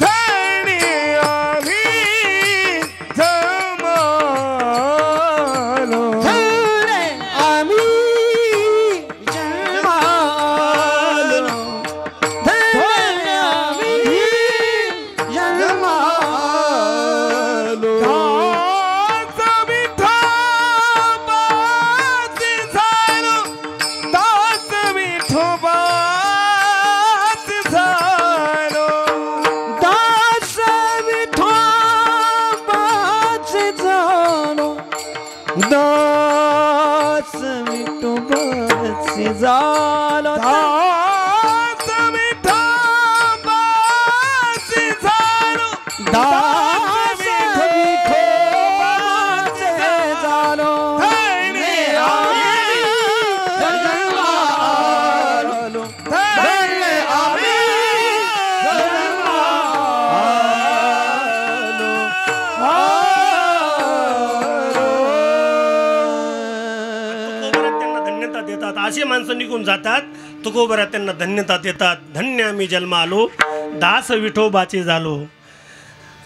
धन्य आम्ही जमालो, धन्य आम्ही जन्मालो, धन्य आम्ही जन्मालो. दास विठोबाचे झालो, दास विठोबाचे झालो, दास विठोबाचे झालो, धन्य आम्ही जन्मालो, धन्य आम्ही देतात. असे माणसं निघून जातात, तुकोबरा त्यांना धन्यता देतात. धन्य मी जन्म आलो, दास विठोबाचे झालो.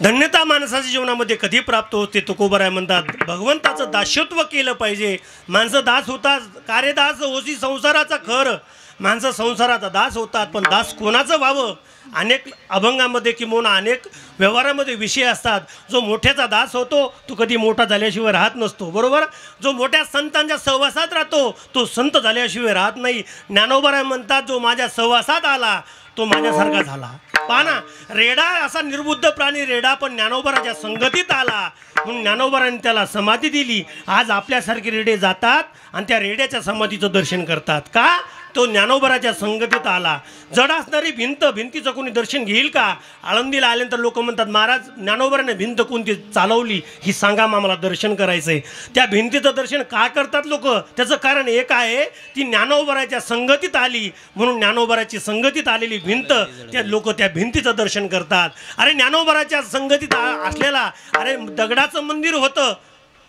धन्यता माणसाच्या जीवनामध्ये कधी प्राप्त होते? तुकोबराय म्हणतात, भगवंताचं दास्यत्व केलं पाहिजे. माणसं दास होतात, कार्यदास होती संसाराचा खर. माणसं संसाराचा दास होतात, पण दास कोणाचं व्हावं? अनेक अभंगामध्ये किंवा अनेक व्यवहारामध्ये विषय असतात. जो मोठ्याचा दास होतो तो कधी मोठा झाल्याशिवाय राहत नसतो, बरोबर? जो मोठ्या संतांच्या सहवासात राहतो तो संत झाल्याशिवाय राहत नाही. ज्ञानोबाराय म्हणतात, जो माझ्या सहवासात आला तो माझ्यासारखा झाला. पहा ना, रेडा असा निर्बुद्ध प्राणी रेडा, पण ज्ञानोबाराच्या संगतीत आला म्हणून ज्ञानोबारांनी त्याला समाधी दिली. आज आपल्यासारखे रेडे जातात आणि त्या रेड्याच्या समाधीचं दर्शन करतात. का? तो ज्ञानोबाराच्या संगतीत आला. जड असणारी भिंतीचं कोणी दर्शन घेईल का? आळंदीला आल्यानंतर लोक म्हणतात, महाराज ज्ञानोबाराने भिंत कोणती चालवली ही सांगा, आम्हाला दर्शन करायचंय. त्या भिंतीचं दर्शन का करतात लोक? त्याचं कारण एक आहे, ती ज्ञानोबाराच्या संगतीत आली म्हणून ज्ञानोबाराची संगतीत आलेली भिंत, त्या लोक त्या भिंतीचं दर्शन करतात. अरे ज्ञानोबाराच्या संगतीत असलेला, अरे दगडाचं मंदिर होतं,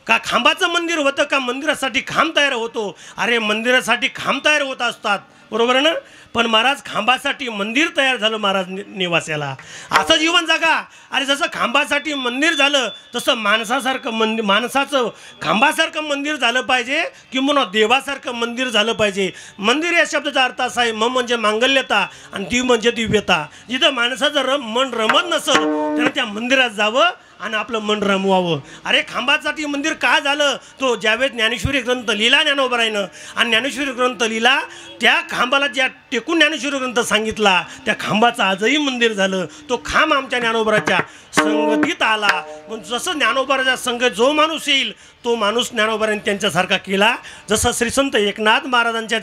का खांबाचं मंदिर होतं का मंदिरासाठी खांब तयार होतो? अरे मंदिरासाठी खांब तयार होत असतात, बरोबर ना? पण महाराज खांबासाठी मंदिर तयार झालं महाराज निवासाला. असं जीवन जगा. अरे जसं खांबासाठी मंदिर झालं तसं माणसाचं खांबासारखं मंदिर झालं पाहिजे किंवा देवासारखं मंदिर झालं पाहिजे. मंदिर या शब्दाचा अर्थ असा आहे, म्हणजे मांगल्यता आणि ती म्हणजे दिव्यता. जिथं माणसाचं मन रमत नसेल त्यानं त्या मंदिरात जावं आणि आपलं मन रमवावं. अरे खांबासाठी मंदिर का झालं? तो ज्यावेळेस ज्ञानेश्वरी ग्रंथ लिहिला ज्ञानोबरायनं आणि ज्ञानेश्वरी ग्रंथ लिहिला त्या खांबाला ज्या टेकून ज्ञानेश्वरी ग्रंथ सांगितला त्या खांबाचं आजही मंदिर झालं. तो खांब आमच्या ज्ञानोबराच्या संगतीत आला. पण जसं ज्ञानोबराच्या संगत जो माणूस येईल तो माणूस ज्ञानोबरांनी त्यांच्यासारखा केला. जसं श्री संत एकनाथ महाराजांच्या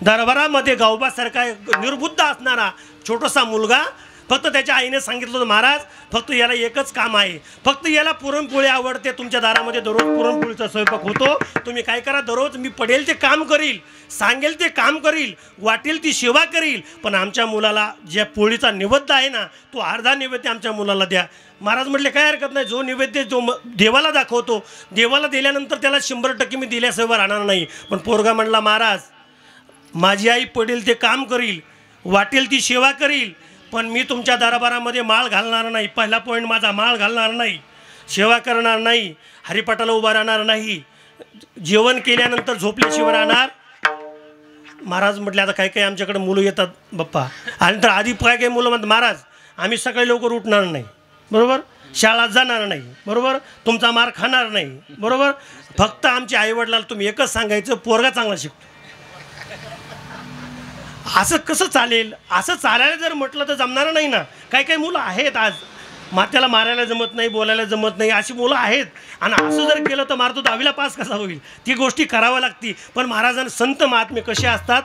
दरबारामध्ये गावबासारखा निर्बुद्ध असणारा छोटासा मुलगा, फक्त त्याच्या आईने सांगितलं होतं, महाराज फक्त याला एकच काम आहे, फक्त याला पुरणपोळी आवडते, तुमच्या दारामध्ये दररोज पुरणपोळीचा स्वयंपाक होतो, तुम्ही काय करा, दररोज मी पडेल ते काम करील, सांगेल ते काम करील, वाटेल ती सेवा करील, पण आमच्या मुलाला ज्या पोळीचा नैवेद्य आहे ना तो अर्धा नैवेद्य आमच्या मुलाला द्या. महाराज म्हटले काय हरकत नाही, जो नैवेद्य जो देवाला दाखवतो, देवाला दिल्यानंतर त्याला 100% मी दिल्याशिवाय राहणार नाही. पण पोरगा म्हटला, महाराज माझी आई पडेल ते काम करील, वाटेल ती सेवा करील, पण मी तुमच्या दरबारामध्ये माळ घालणार नाही. पहिला पॉईंट माझा, माळ घालणार नाही, सेवा करणार नाही, हरिपाठाला उभा राहणार नाही, जेवण केल्यानंतर झोपल्याशिवाय राहणार. महाराज म्हटले आता काही काही आमच्याकडे मुलं येतात बाप्पा, आणि तर आधी काय काही मुलं म्हणतात, महाराज आम्ही सकाळी लवकर उठणार नाही, बरोबर, शाळेत जाणार नाही, बरोबर, तुमचा मार खाणार नाही, बरोबर, फक्त आमच्या आईवडिलाला तुम्ही एकच सांगायचं, पोरगा चांगला शिकतो. असं कसं चालेल? असं चालायला जर म्हटलं तर जमणार नाही ना. काही काही मुलं आहेत आज त्याला मारायला जमत नाही, बोलायला जमत नाही, अशी मुलं आहेत, आणि असं जर केलं तर मारतो 10वीला पास कसा होईल? ती गोष्टी कराव्या लागती. पण महाराजांनी संत महात्मे कसे असतात,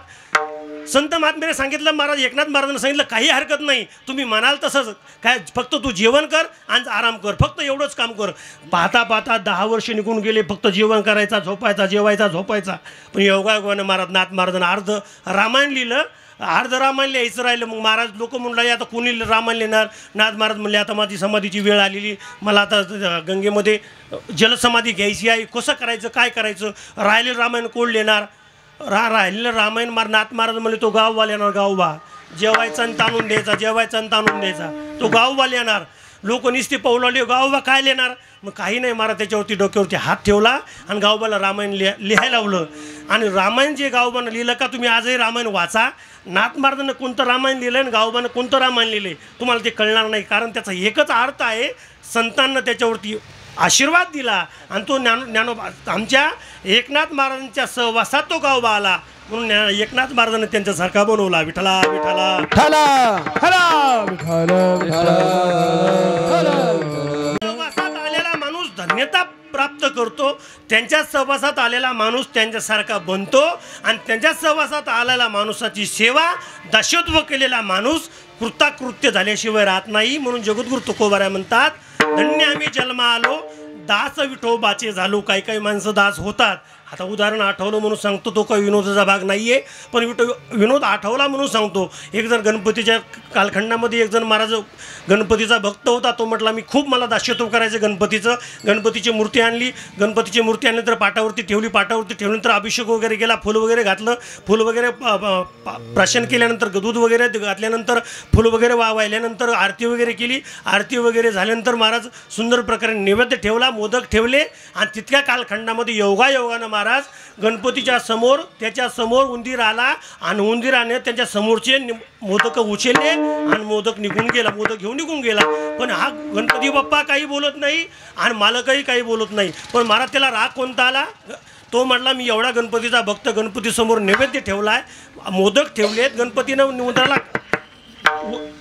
संत महात्म्याने सांगितलं, महाराज एकनाथ महाराजांनी सांगितलं काही हरकत नाही, तुम्ही म्हणाल तसंच काय, फक्त तू जेवण कर आणि आराम कर, फक्त एवढंच काम कर. पाहता पाहता 10 वर्ष निघून गेले, फक्त जेवण करायचा, झोपायचा, जेवायचा, झोपायचा. पण योगायोगाने नाथ महाराजांना अर्ध रामायण लिहिलं, अर्ध रामायण लिहायचं राहिलं. मग महाराज लोक म्हणले आता कोणी रामायण लिहिणार? नाथ महाराज म्हणले आता माझी समाधीची वेळ आलेली, मला आता गंगेमध्ये जलसमाधी घ्यायची आहे, कसं करायचं, काय करायचं, राहिलेलं रामायण कोण लिहिणार? राहिलेलं रामायण नाथ महाराज म्हणले तो गाववाला येणार, गावबा जेवायचा आणि ताणून द्यायचा, जेवायचा आणि ताणून द्यायचा, तो गाववाला येणार. लोक निस्ते पवलावले, गावबा काय लिहिणार? मग काही नाही, महाराज त्याच्यावरती डोक्यावरती हात ठेवला आणि गावबाला रामायण लिहायला लावलं. आणि रामायण जे गावबानं लिहिलं का, तुम्ही आजही रामायण वाचा. नाथ महाराजांना कोणतं रामायण लिहिलं आणि गावबानं कोणतं रामायण लिहिलं तुम्हाला ते कळणार नाही, कारण त्याचा एकच अर्थ आहे, संतांना त्याच्यावरती आशीर्वाद दिला आणि तो ज्ञानोबा आमच्या एकनाथ महाराजांच्या सहवासात तो गावबा आला, म्हणून एकनाथ महाराजांनी त्यांच्यासारखा बनवला. विठ्ठला विठ्ठला सहवासात आलेला माणूस धन्यता प्राप्त करतो, त्यांच्या सहवासात आलेला माणूस त्यांच्यासारखा बनतो, आणि त्यांच्या सहवासात आलेला माणसाची सेवा, दासत्व केलेला माणूस कृताकृत्य झाल्याशिवाय राहत नाही. म्हणून जगद्गुरु तुकोबाराय म्हणतात, धन्य आम्ही जन्मा आलो, दास विठोबाचे झालो. काही काही माणसं दास होतात. आता उदाहरण आठवलं म्हणून सांगतो, तो काही विनोदाचा भाग नाही आहे, पण विनोद आठवला म्हणून सांगतो. एक जण गणपतीच्या कालखंडामध्ये एक जण महाराज गणपतीचा भक्त होता. तो म्हटला मी खूप मला दास्यत्व करायचं गणपतीचं. गणपतीची मूर्ती आणली, गणपतीची मूर्ती आणल्यानंतर पाटावरती ठेवली, पाटावरती ठेवल्यानंतर अभिषेक वगैरे केला, फुल वगैरे घातलं, फुल वगैरे प्राशन केल्यानंतर, दूध वगैरे घातल्यानंतर, फुल वगैरे वाहिल्यानंतर आरती वगैरे केली. आरती वगैरे झाल्यानंतर महाराज सुंदर प्रकारे नैवेद्य ठेवला, मोदक ठेवले, आणि तितक्या कालखंडामध्ये योगायोगानं महाराज गणपतीच्या समोर, त्याच्या समोर उंदीर आला, आणि उंदीराने त्यांच्या समोरचे मोदक उचलले आणि मोदक निघून गेला, मोदक घेऊन निघून गेला. पण हा गणपती बाप्पा काही बोलत नाही आणि मालकही काही बोलत नाही. पण महाराज त्याला राग कोणता आला? तो म्हटला मी एवढा गणपतीचा भक्त, गणपतीसमोर नैवेद्य ठेवलाय, मोदक ठेवलेत, गणपतीनं उंदराला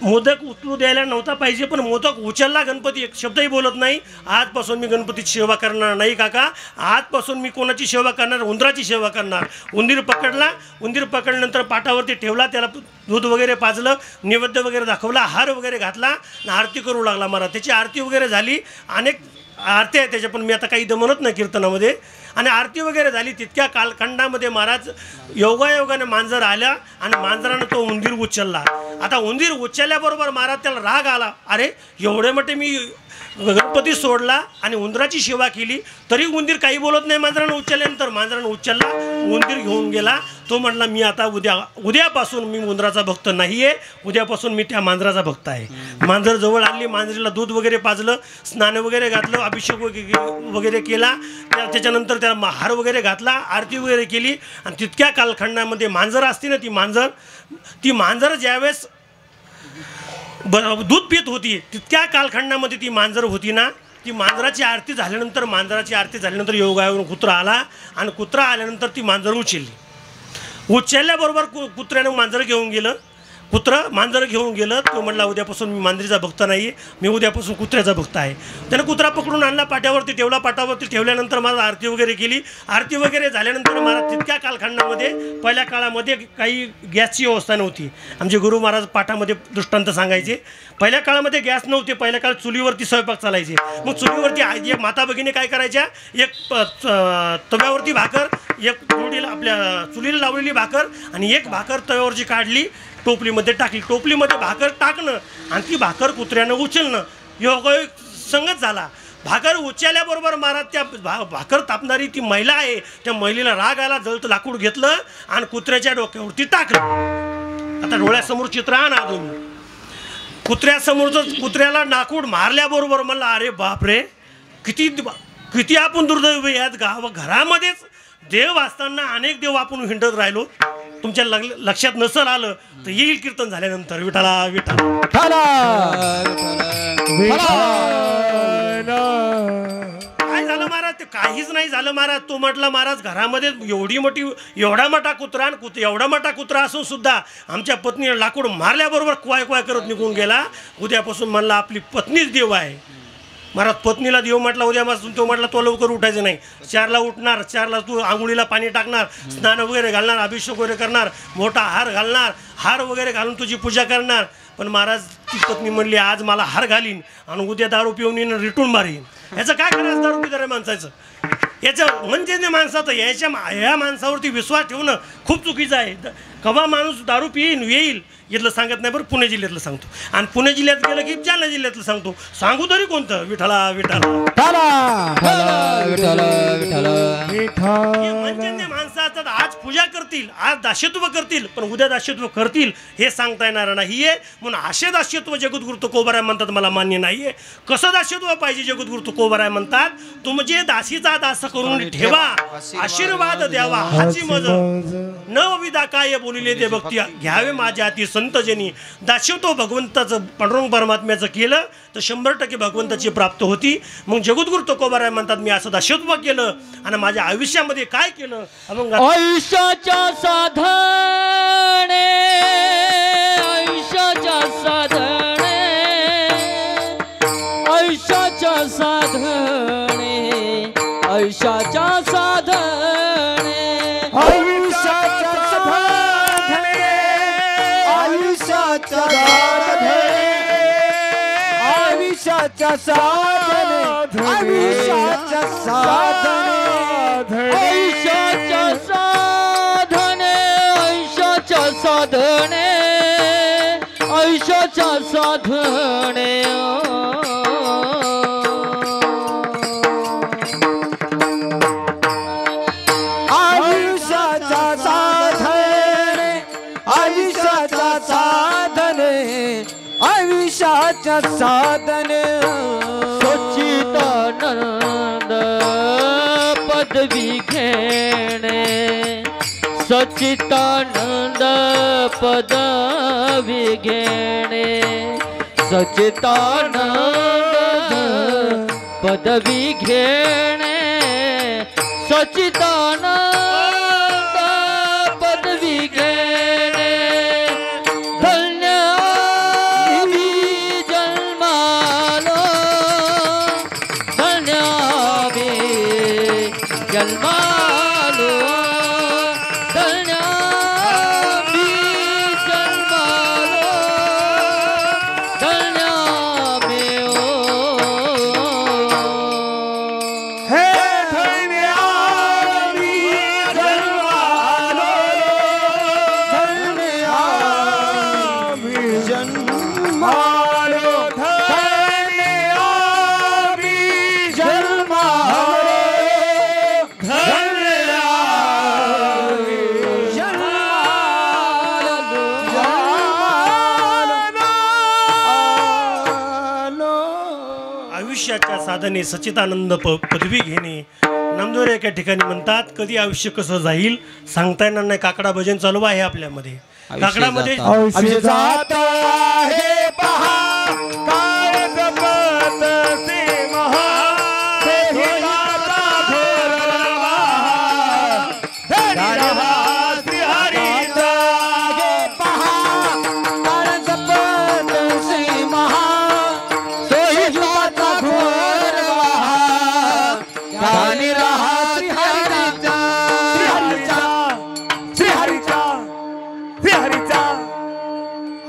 मोदक उचलू द्यायला नव्हता पाहिजे, पण मोदक उचलला गणपती, एक शब्दही बोलत नाही. आजपासून मी गणपतीची सेवा करणार नाही काका, आजपासून मी कोणाची सेवा करणार? उंदराची सेवा करणार. उंदीर पकडला, उंदीर पकडल्यानंतर पाटावरती ठेवला, त्याला दूध वगैरे पाजलं, नैवेद्य वगैरे दाखवला, हार वगैरे घातला, आरती करू लागला. महाराज त्याची आरती वगैरे झाली, अनेक आरती आहे त्याच्या, पण मी आता काही म्हणत नाही कीर्तनामध्ये. आणि आरती वगैरे झाली, तितक्या कालखंडामध्ये महाराज योगायोगाने मांजर आल्या आणि मांजरानं तो उंदीर उचलला. आता उंदीर उचलल्याबरोबर महाराज त्याला राग आला, अरे एवढे मोठे मी गणपती सोडला आणि उंदराची सेवा केली, तरी उंदीर काही बोलत नाही. मांजरानं उचलल्यानंतर मांजरानं उचलला, उंदीर घेऊन गेला. तो म्हटला मी आता उद्यापासून मी उंदराचा भक्त नाही आहे, उद्यापासून मी त्या मांजराचा भक्त आहे. मांजर जवळ आणली, मांजरीला दूध वगैरे पाजलं, स्नान वगैरे घातलं, अभिषेक वगैरे केला. त्याच्यानंतर त्याला हार वगैरे घातला, आरती वगैरे केली. आणि तितक्या कालखंडामध्ये मांजर असते ना, ती मांजर ज्यावेळेस दूध पित होती, तितक्या कालखंडामध्ये ती मांजर होती ना, ती मांजराची आरती झाल्यानंतर योगायोगानं कुत्रा आला आणि कुत्रा आल्यानंतर ती मांजर उचलल्याबरोबर कुत्र्यानं मांजर घेऊन गेलं. मांजर घेऊन गेलं. तो म्हटला उद्यापासून मी मांजरीचा भक्त नाही आहे, मी उद्यापासून कुत्र्याचा भक्त आहे. त्यानं कुत्रा पकडून आणला, पाटावरती ठेवल्यानंतर मला आरती वगैरे केली. आरती वगैरे झाल्यानंतर मला तितक्या कालखंडामध्ये पहिल्या काळामध्ये काही गॅसची व्यवस्था नव्हती. आमचे गुरु महाराज पाठामध्ये दृष्टांत सांगायचे. पहिल्या काळामध्ये गॅस नव्हते, पहिल्या काळात चुलीवरती स्वयंपाक चालायचे. मग चुलीवरती एक माता भगिनी काय करायच्या, एक तव्यावरती भाकर, एक जोडीला आपल्या चुलीला लावलेली भाकर आणि एक भाकर तव्यावरची काढली, टोपलीमध्ये टाकली. टोपलीमध्ये भाकर टाकणं आणि ती भाकर कुत्र्यानं उचलणं योगायोग संगत झाला. भाकर उचलल्याबरोबर महाराज त्या भाकर तापणारी ती महिला आहे, त्या महिलेला राग आला, जळतं लाकूड घेतलं आणि कुत्र्याच्या डोक्यावरती टाकलं. आता डोळ्यासमोर चित्र आणा तुम्ही. कुत्र्याला लाकूड मारल्याबरोबर म्हणला अरे बापरे, किती आपण दुर्दैव यात घरामध्येच देव असताना अनेक देव आपण हिंडत राहिलो. तुमच्या लक्षात नसल आलं तर येईल कीर्तन झाल्यानंतर. विठाला विठाला काय झालं महाराज, ते काहीच नाही झालं महाराज. तो म्हटला महाराज घरामध्ये एवढा मोठा कुत्रा असून सुद्धा आमच्या पत्नीने लाकूड मारल्याबरोबर क्वाय करत निघून गेला. उद्यापासून म्हणला आपली पत्नीच देव आहे. महाराज पत्नीला देव म्हटला उद्यापासून. तो म्हटला तो लवकर उठायचं नाही, 4ला उठणार, 4ला तू आंघोळीला पाणी टाकणार, स्नान वगैरे घालणार, अभिषेक वगैरे करणार, मोठा हार घालणार, हार वगैरे घालून तुझी पूजा करणार. पण महाराज ती पत्नी म्हणली आज मला हार घालीन आणि उद्या दारू पिऊन येईन, रिटून मारीन. ह्याचं काय करायचं दारू पिणाऱ्या माणसाचं? याचं म्हणजे नाही माणसाचं, ह्या माणसावरती विश्वास ठेवणं खूप चुकीचं आहे. कवा माणूस दारू पिईन येईल इथलं सांगत नाही बरं, पुणे जिल्ह्यातलं सांगतो. आणि पुणे जिल्ह्यात गेलं की जालना जिल्ह्यातलं सांगतो. सांगू तरी कोणतं? विठाला म्हणजे माणसाचं आज पूजा करतील, आज दास्यत्व करतील, पण उद्या दास्यत्व करतील हे सांगता येणार नाही आहे. म्हणून असे दास्यत्व जगद्गुरु तुकोबाराय म्हणतात मला मान्य नाही आहे. कसं दास्यत्व पाहिजे जगद्गुरु तुकोबाराय म्हणतात, तुमचे दासीचा दास करून ठेवा, आशीर्वाद द्यावा हाची मज नवविधा काय बोलिले ते भक्ती घ्यावे माझ्या हाती संतजनी. दास्यत्व भगवंताचं पांडुरंग परमात्म्याचं केलं तर 100% भगवंताची प्राप्त होती. मग जगद्गुरु तुकोबाराय म्हणतात मी असं दास्यत्व केलं आणि माझ्या आयुष्यामध्ये काय केलं, आयुष्याच्या साधने, आयुष्याच्या साधने, आयुष्याच्या साधने, आयुष्याच्या साधने, आयुष्याच्या साधने, आयुष्याच्या साधने, आयुष्याच्या साधने, आयुष्याच्या साधने, आयुष्याच्या साधने, आयुष्याच्या साधने, आयुष्याच्या साधने. आयुष्याच्या साधने, आयुष्याच्या साधने, आयुष्याच्या साधने, सच्चिदानंद पदवी घेणे, सच्चिदानंद पदवी घेणे, सच्चिदानंद पदवी घेणे, सच्चिदानंद पदवी घेणे. धन्य आम्ही जन्मालो, धन्य आम्ही जन्मालो, धन्य आम्ही जन्मालो, धन्य आम्ही हे धन्य आम्ही जन्मालो, धन्य आम्ही जन्मालो, धन्य आम्ही साधने सच्चिदानंद पदवी घेणे. नामदेव एका ठिकाणी म्हणतात कधी आयुष्य कसं जाईल सांगता येणार नाही. काकडा भजन चालू आहे आपल्यामध्ये. काकडामध्ये आयुष्य जात आहे पहा काळ जपत से महा देवाचा घोर रवा. धनी रहा श्रीहरीचा हे पहा काळ जपत से महा देवाचा घोर रवा. धनी रहा श्रीहरीचा श्रीहरीचा श्रीहरीचा.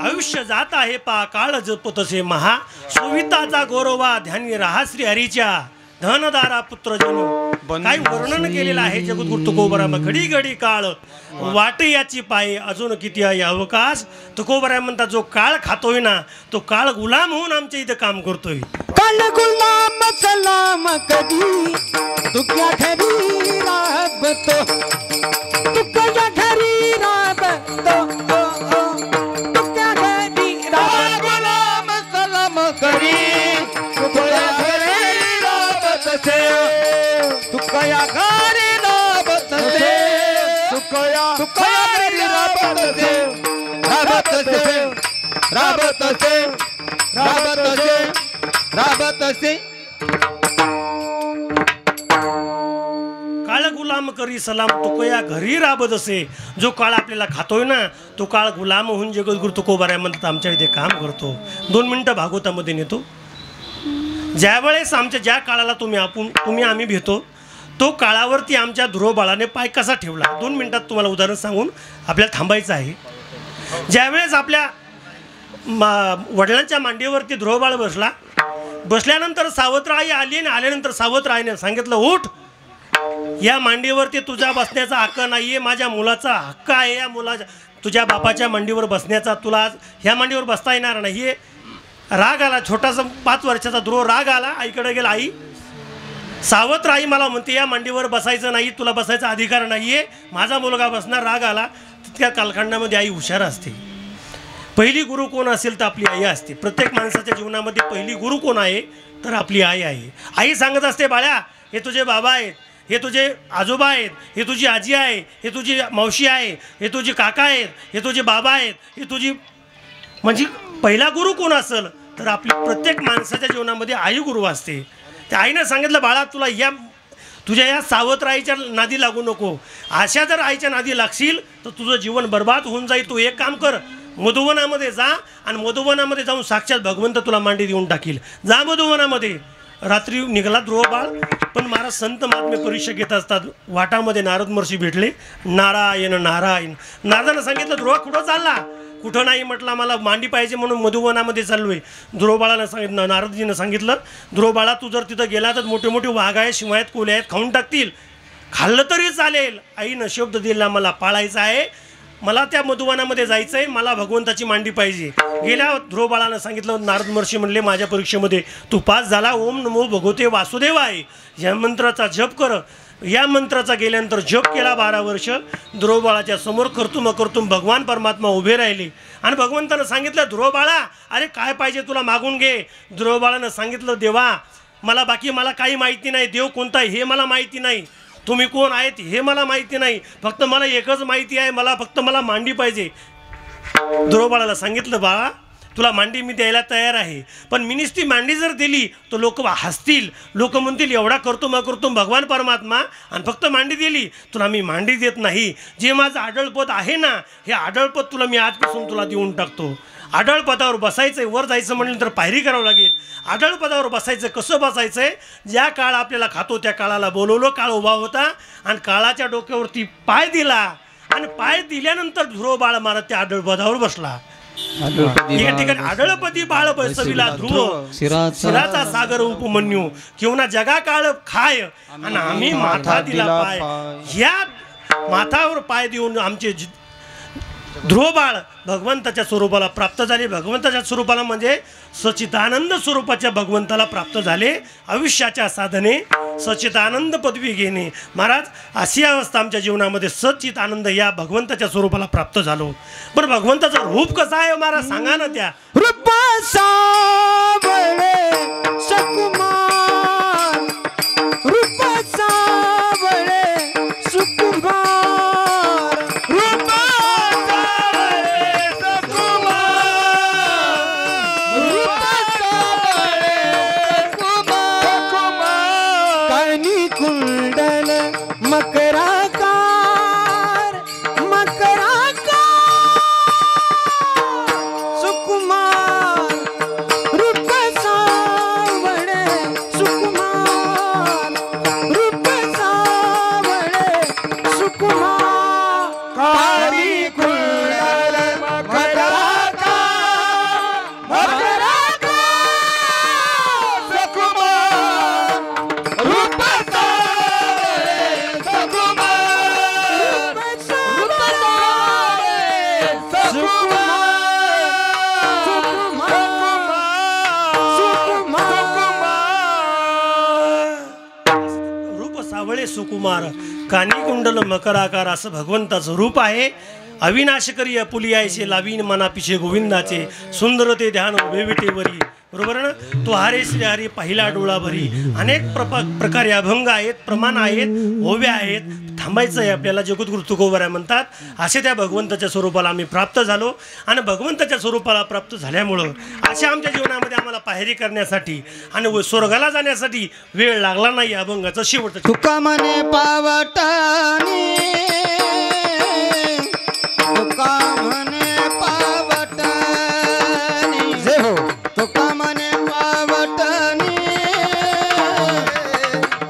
आयुष्य जात आहे पा काळ जपतसे महा सुविताचा गौरवा ध्यानी राहा श्री हरीच्या धनदारा पुत्र जनो. काय वर्णन केलेलं आहे जगद्गुरु तुकोबराम. घडी घडी काळ वाट याची पाय अजून किती आहे अवकाश. तुकोबराम म्हणतात जो काळ खातोय ना तो काळ गुलाम होऊन आमच्या इथं काम करतोय. काल गुलाम सलाम कधी तुक्या घरी राबतो तुक्या घरी राबतो तुक्या घरी गुलाम सलाम करी तुक्या घरी राबतसे तुक्या घरी राबतसे तुक्या घरी राबतसे राबतसे राबतसे राबतसे राबतसे. काळ गुलाम करी सलाम तुकया घरी राबत असे. जो काळ आपल्याला खातोय ना तो काळ गुलाम होऊन जगद्गुरु तुकोबाराय म्हणतात आमच्या इथे काम करतो. 2 मिनिटं भागवतामध्ये नेतो. ज्यावेळेस आमच्या ज्या काळाला तुम्ही आम्ही भेटतो तो काळावरती आमच्या ध्रुवबाळाने पाय कसा ठेवला. 2 मिनिटात तुम्हाला उदाहरण सांगून आपल्याला थांबायचं आहे. ज्यावेळेस आपल्या वडिलांच्या मांडीवरती ध्रुवबाळ बसल्यानंतर सावत्र आई आली आणि आल्यानंतर सावत्र आईने सांगितलं उठ या मांडीवरती तुझ्या बसण्याचा हक्क नाहीये. माझ्या मुलाचा हक्क आहे या मुलाच्या तुझ्या बापाच्या मांडीवर बसण्याचा. तुला ह्या मांडीवर बसता येणार नाही. राग आला छोटासा 5 वर्षाचा ध्रुव राग आला. आईकडे गेला. आई सावत्र आई मला म्हणते या मांडीवर बसायचं नाही तुला बसायचा अधिकार नाहीये. माझा मुलगा बसणार. राग आला. तितक्या कालखंडामध्ये आई हुशार असते. पहिली गुरु कोण असेल तर आपली आई असते. प्रत्येक माणसाच्या जीवनामध्ये पहिली गुरु कोण आहे तर आपली आई आहे. आई सांगत असते बाळा हे तुझे बाबा आहेत हे तुझे आजोबा आहेत हे तुझी आजी आहे हे तुझी मावशी आहे हे तुझे काका आहेत हे तुझे बाबा आहेत हे तुझी म्हणजे पहिला गुरु कोण असेल तर आपली प्रत्येक माणसाच्या जीवनामध्ये आई गुरु असते. त्या आईनं सांगितलं बाळा तुला तुझ्या या सावत्र आईच्या नादी लागू नको. अशा जर आईच्या नादी लागशील तर तुझं जीवन बर्बाद होऊन जाईल. तू एक काम कर मधुवनामध्ये जा आणि मधुवनामध्ये जाऊन साक्षात भगवंत तुला मांडी देऊन टाकील. जा मधुवनामध्ये. रात्री निघाला ध्रुवबाळ. पण महाराज संत महात्मे परीक्षा घेत असतात. वाटामध्ये नारद महर्षी भेटले. नारायण नारायण. नारदानं सांगितलं ध्रुव कुठं चालला. कुठं नाही म्हटलं मला मांडी पाहिजे म्हणून मधुवनामध्ये चाललोय. ध्रुवबाळानं सांगितलं नारदजीनं सांगितलं ध्रुवबाळा तू जर तिथं गेला तर मोठे मोठे वाघ आहेत शिव आहेत कोले आहेत खाऊन टाकतील. खाल्लं तरी चालेल. आईनं शब्द दिला मला पाळायचं आहे. मला त्या मधुवनामध्ये जायचं आहे. मला भगवंताची मांडी पाहिजे. गेल्या ध्रुवबाळानं सांगितलं. नारद महर्षी म्हणले माझ्या परीक्षेमध्ये तू पास झाला. ओम नमो भगवते वासुदेवाय या मंत्राचा जप कर. या मंत्राचा गेल्यानंतर जप केला 12 वर्ष. ध्रुवबाळाच्या समोर कर्तुम भगवान परमात्मा उभे राहिले आणि भगवंतानं सांगितलं ध्रुवबाळा अरे काय पाहिजे तुला मागून घे. ध्रुवबाळानं सांगितलं देवा मला काही माहिती नाही. देव कोणता हे मला माहिती नाही. तुम्ही कोण आहेत हे मला माहिती नाही. फक्त मला एकच माहिती आहे फक्त मला मांडी पाहिजे. ध्रुवबाळाला सांगितलं बाळा तुला मांडी मी द्यायला तयार आहे. पण मी ती मांडी जर दिली तर लोक हसतील. लोक म्हणतील एवढा करतो भगवान परमात्मा आणि फक्त मांडी दिली. तुला मी मांडी देत नाही. जे माझं आढळपद आहे ना हे आढळपद तुला मी आजपासून तुला देऊन टाकतो. आढळपदावर बसायचं वर जायचं म्हटलं तर पायरी करावं लागेल. आढळपदावर बसायचं कसं बसायचं आहे. ज्या काळ आपल्याला खातो त्या काळाला बोलवलं. काळ उभा होता आणि काळाच्या डोक्यावरती पाय दिला आणि पाय दिल्यानंतर ध्रुवबाळ मारत त्या आढळपदावर बसला. या ठिकाणी आढळपदी बाळ बसविला ध्रुव शिराचा सागर उपमन्यू किंवा जगा काळ खाय आणि आम्ही माथा दिला पाय. ह्या माथावर पाय देऊन आमचे ध्रुवबाळ भगवंताच्या स्वरूपाला प्राप्त झाले. भगवंताच्या स्वरूपाला म्हणजे सच्चिदानंद स्वरूपाच्या भगवंताला प्राप्त झाले. आयुष्याच्या साधने सच्चिदानंद पदवी घेणे. महाराज अशी अवस्था आमच्या जीवनामध्ये सच्चित आनंद या भगवंताच्या स्वरूपाला प्राप्त झालो. पण भगवंताचं रूप कसं आहे महाराज सांगा ना. त्या रूप सावळे सकुमार कुंडल मकराकार मकराकार सुकुमार रूप सावळे सुकुमार रूप सावळे सुकुमार काळी कुंडल रूप सावळे सुकुमार कानी कुंडल मकराकार असं भगवंताचं रूप आहे. अविनाशकरी अपुलियायचे लावीन मनापिछे गोविंदाचे सुंदर ते ध्यान उभे विटेवरी. बरोबर ना. तो हरे श्री हरी पहिला डोळा भरी. अनेक प्रकारे अभंग आहेत, प्रमाण आहेत, ओव्या आहेत. थांबायचं आहे आपल्याला. जगद्गुरु तुकोबराय म्हणतात असे त्या भगवंताच्या स्वरूपाला आम्ही प्राप्त झालो आणि भगवंताच्या स्वरूपाला प्राप्त झाल्यामुळं अशा आमच्या जीवनामध्ये आम्हाला पायरी करण्यासाठी आणि स्वर्गाला जाण्यासाठी वेळ लागला नाही. अभंगाचं शेवटचं तुका मने पावटानी तुका मने पावटानी जे हो तुका मने पावटानी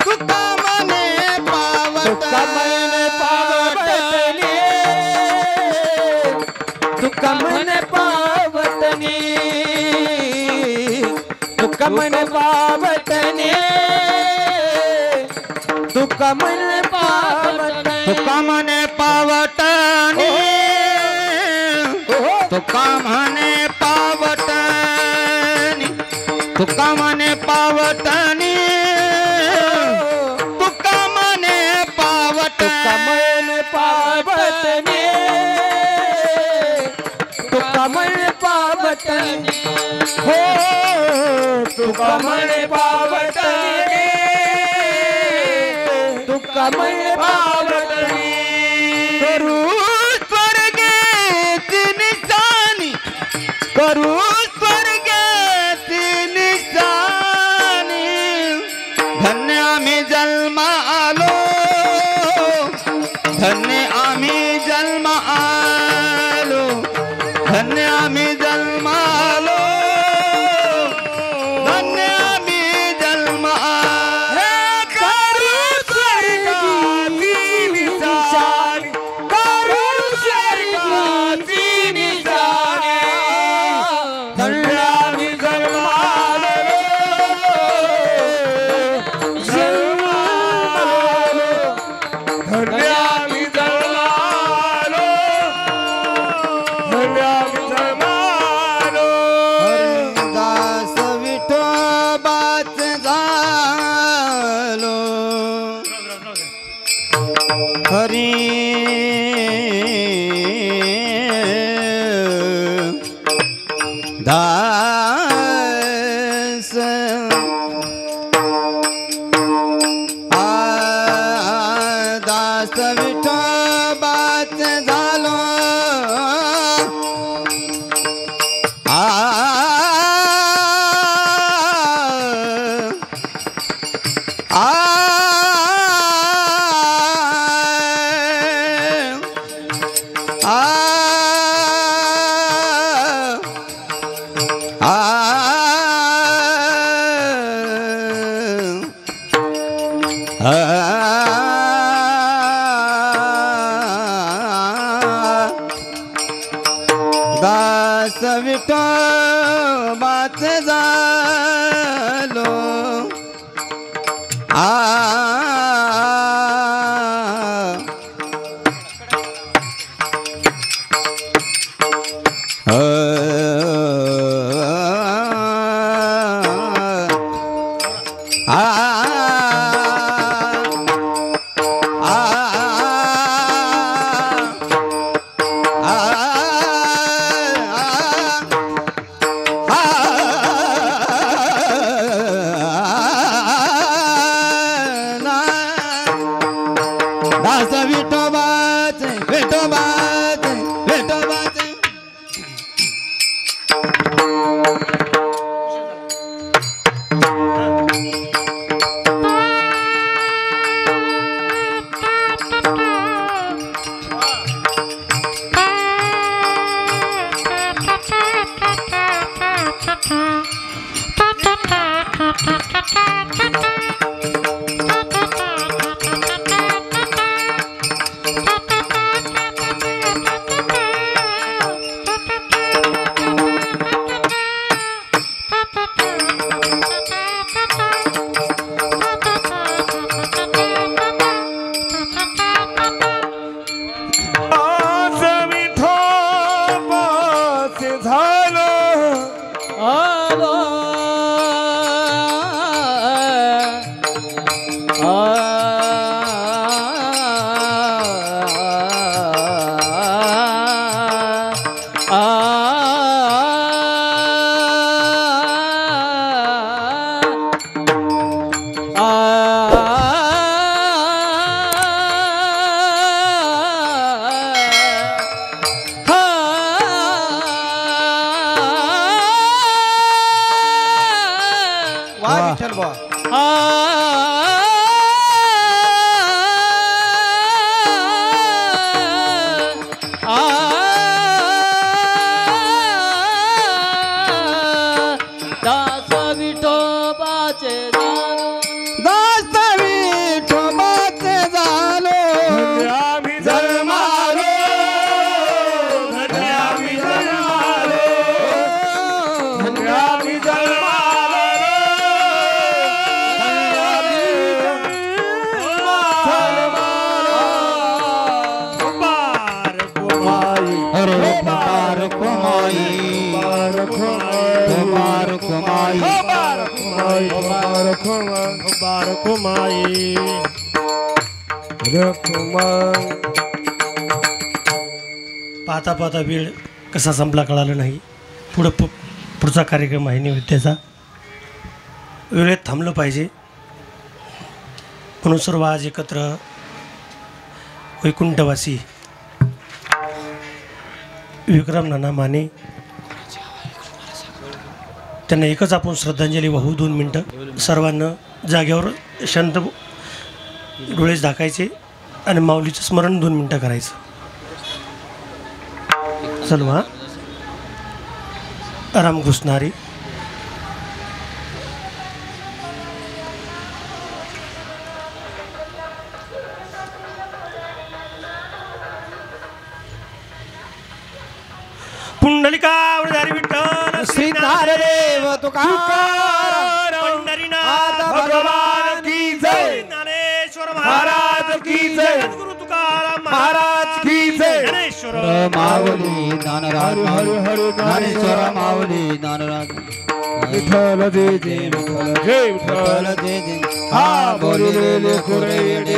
तुका मने पावटानी तुका मने पावटानी तुका मने पावटानी तुका मने पावटानी तुका मने पावटानी तुका मने पावटानी तुका मने पावटानी तुका मने पावटानी तुका मने पावटानी हो तुका मने पावटानी तुका मने पावटानी करू स्वर्गे निशानी करू स्वर्गे निशानी धन्य आम्ही जन्म आलो धन्य आम्ही जन्म आलो धन्य आम्ही जन्म आलो धन्य आम्ही जन्म आलो करू स्वर्गाची निशानी करू स्वर्गाची निशानी धन्य आम्ही जन्म आलो जन्म आलो धन्य आम्ही जन्म आलो धन्य आम्ही जन्म आलो. हरिदास विठोबाच झालो हरी दास दास विठोबाच झालो दास विठोबाच झालो दास विठोबाच विठोबाच विठोबाच बारकुमाई पाहता पाहता वेळ कसा संपला कळालं नाही. पुढचा कार्यक्रम आहे नैवेद्याचा. वेळेत थांबलं पाहिजे म्हणून सर्व आज एकत्र वैकुंठवासी विक्रम नाना माने त्यांना एकच आपण श्रद्धांजली वाहू. 2 मिनटं सर्वांना जागेवर शांत डोळे झाकायचे आणि माऊलीचं स्मरण 2 मिनटं करायचं. चल हा रामकृष्ण हरी. पुंडलिका वरदारी विठ्ठल श्रीधार देव तुकाराम पंढरीनाथ भगवान की जय. ज्ञानेश्वर महाराज की जय. गुरु तुकाराम महाराज की जय. ज्ञानेश्वर माऊली ज्ञानराज हरि हरि ज्ञानेश्वर माऊली ज्ञानराज विठ्ठल जय जय विठ्ठल जय विठ्ठल. जय जय हा बोलिले लेकरे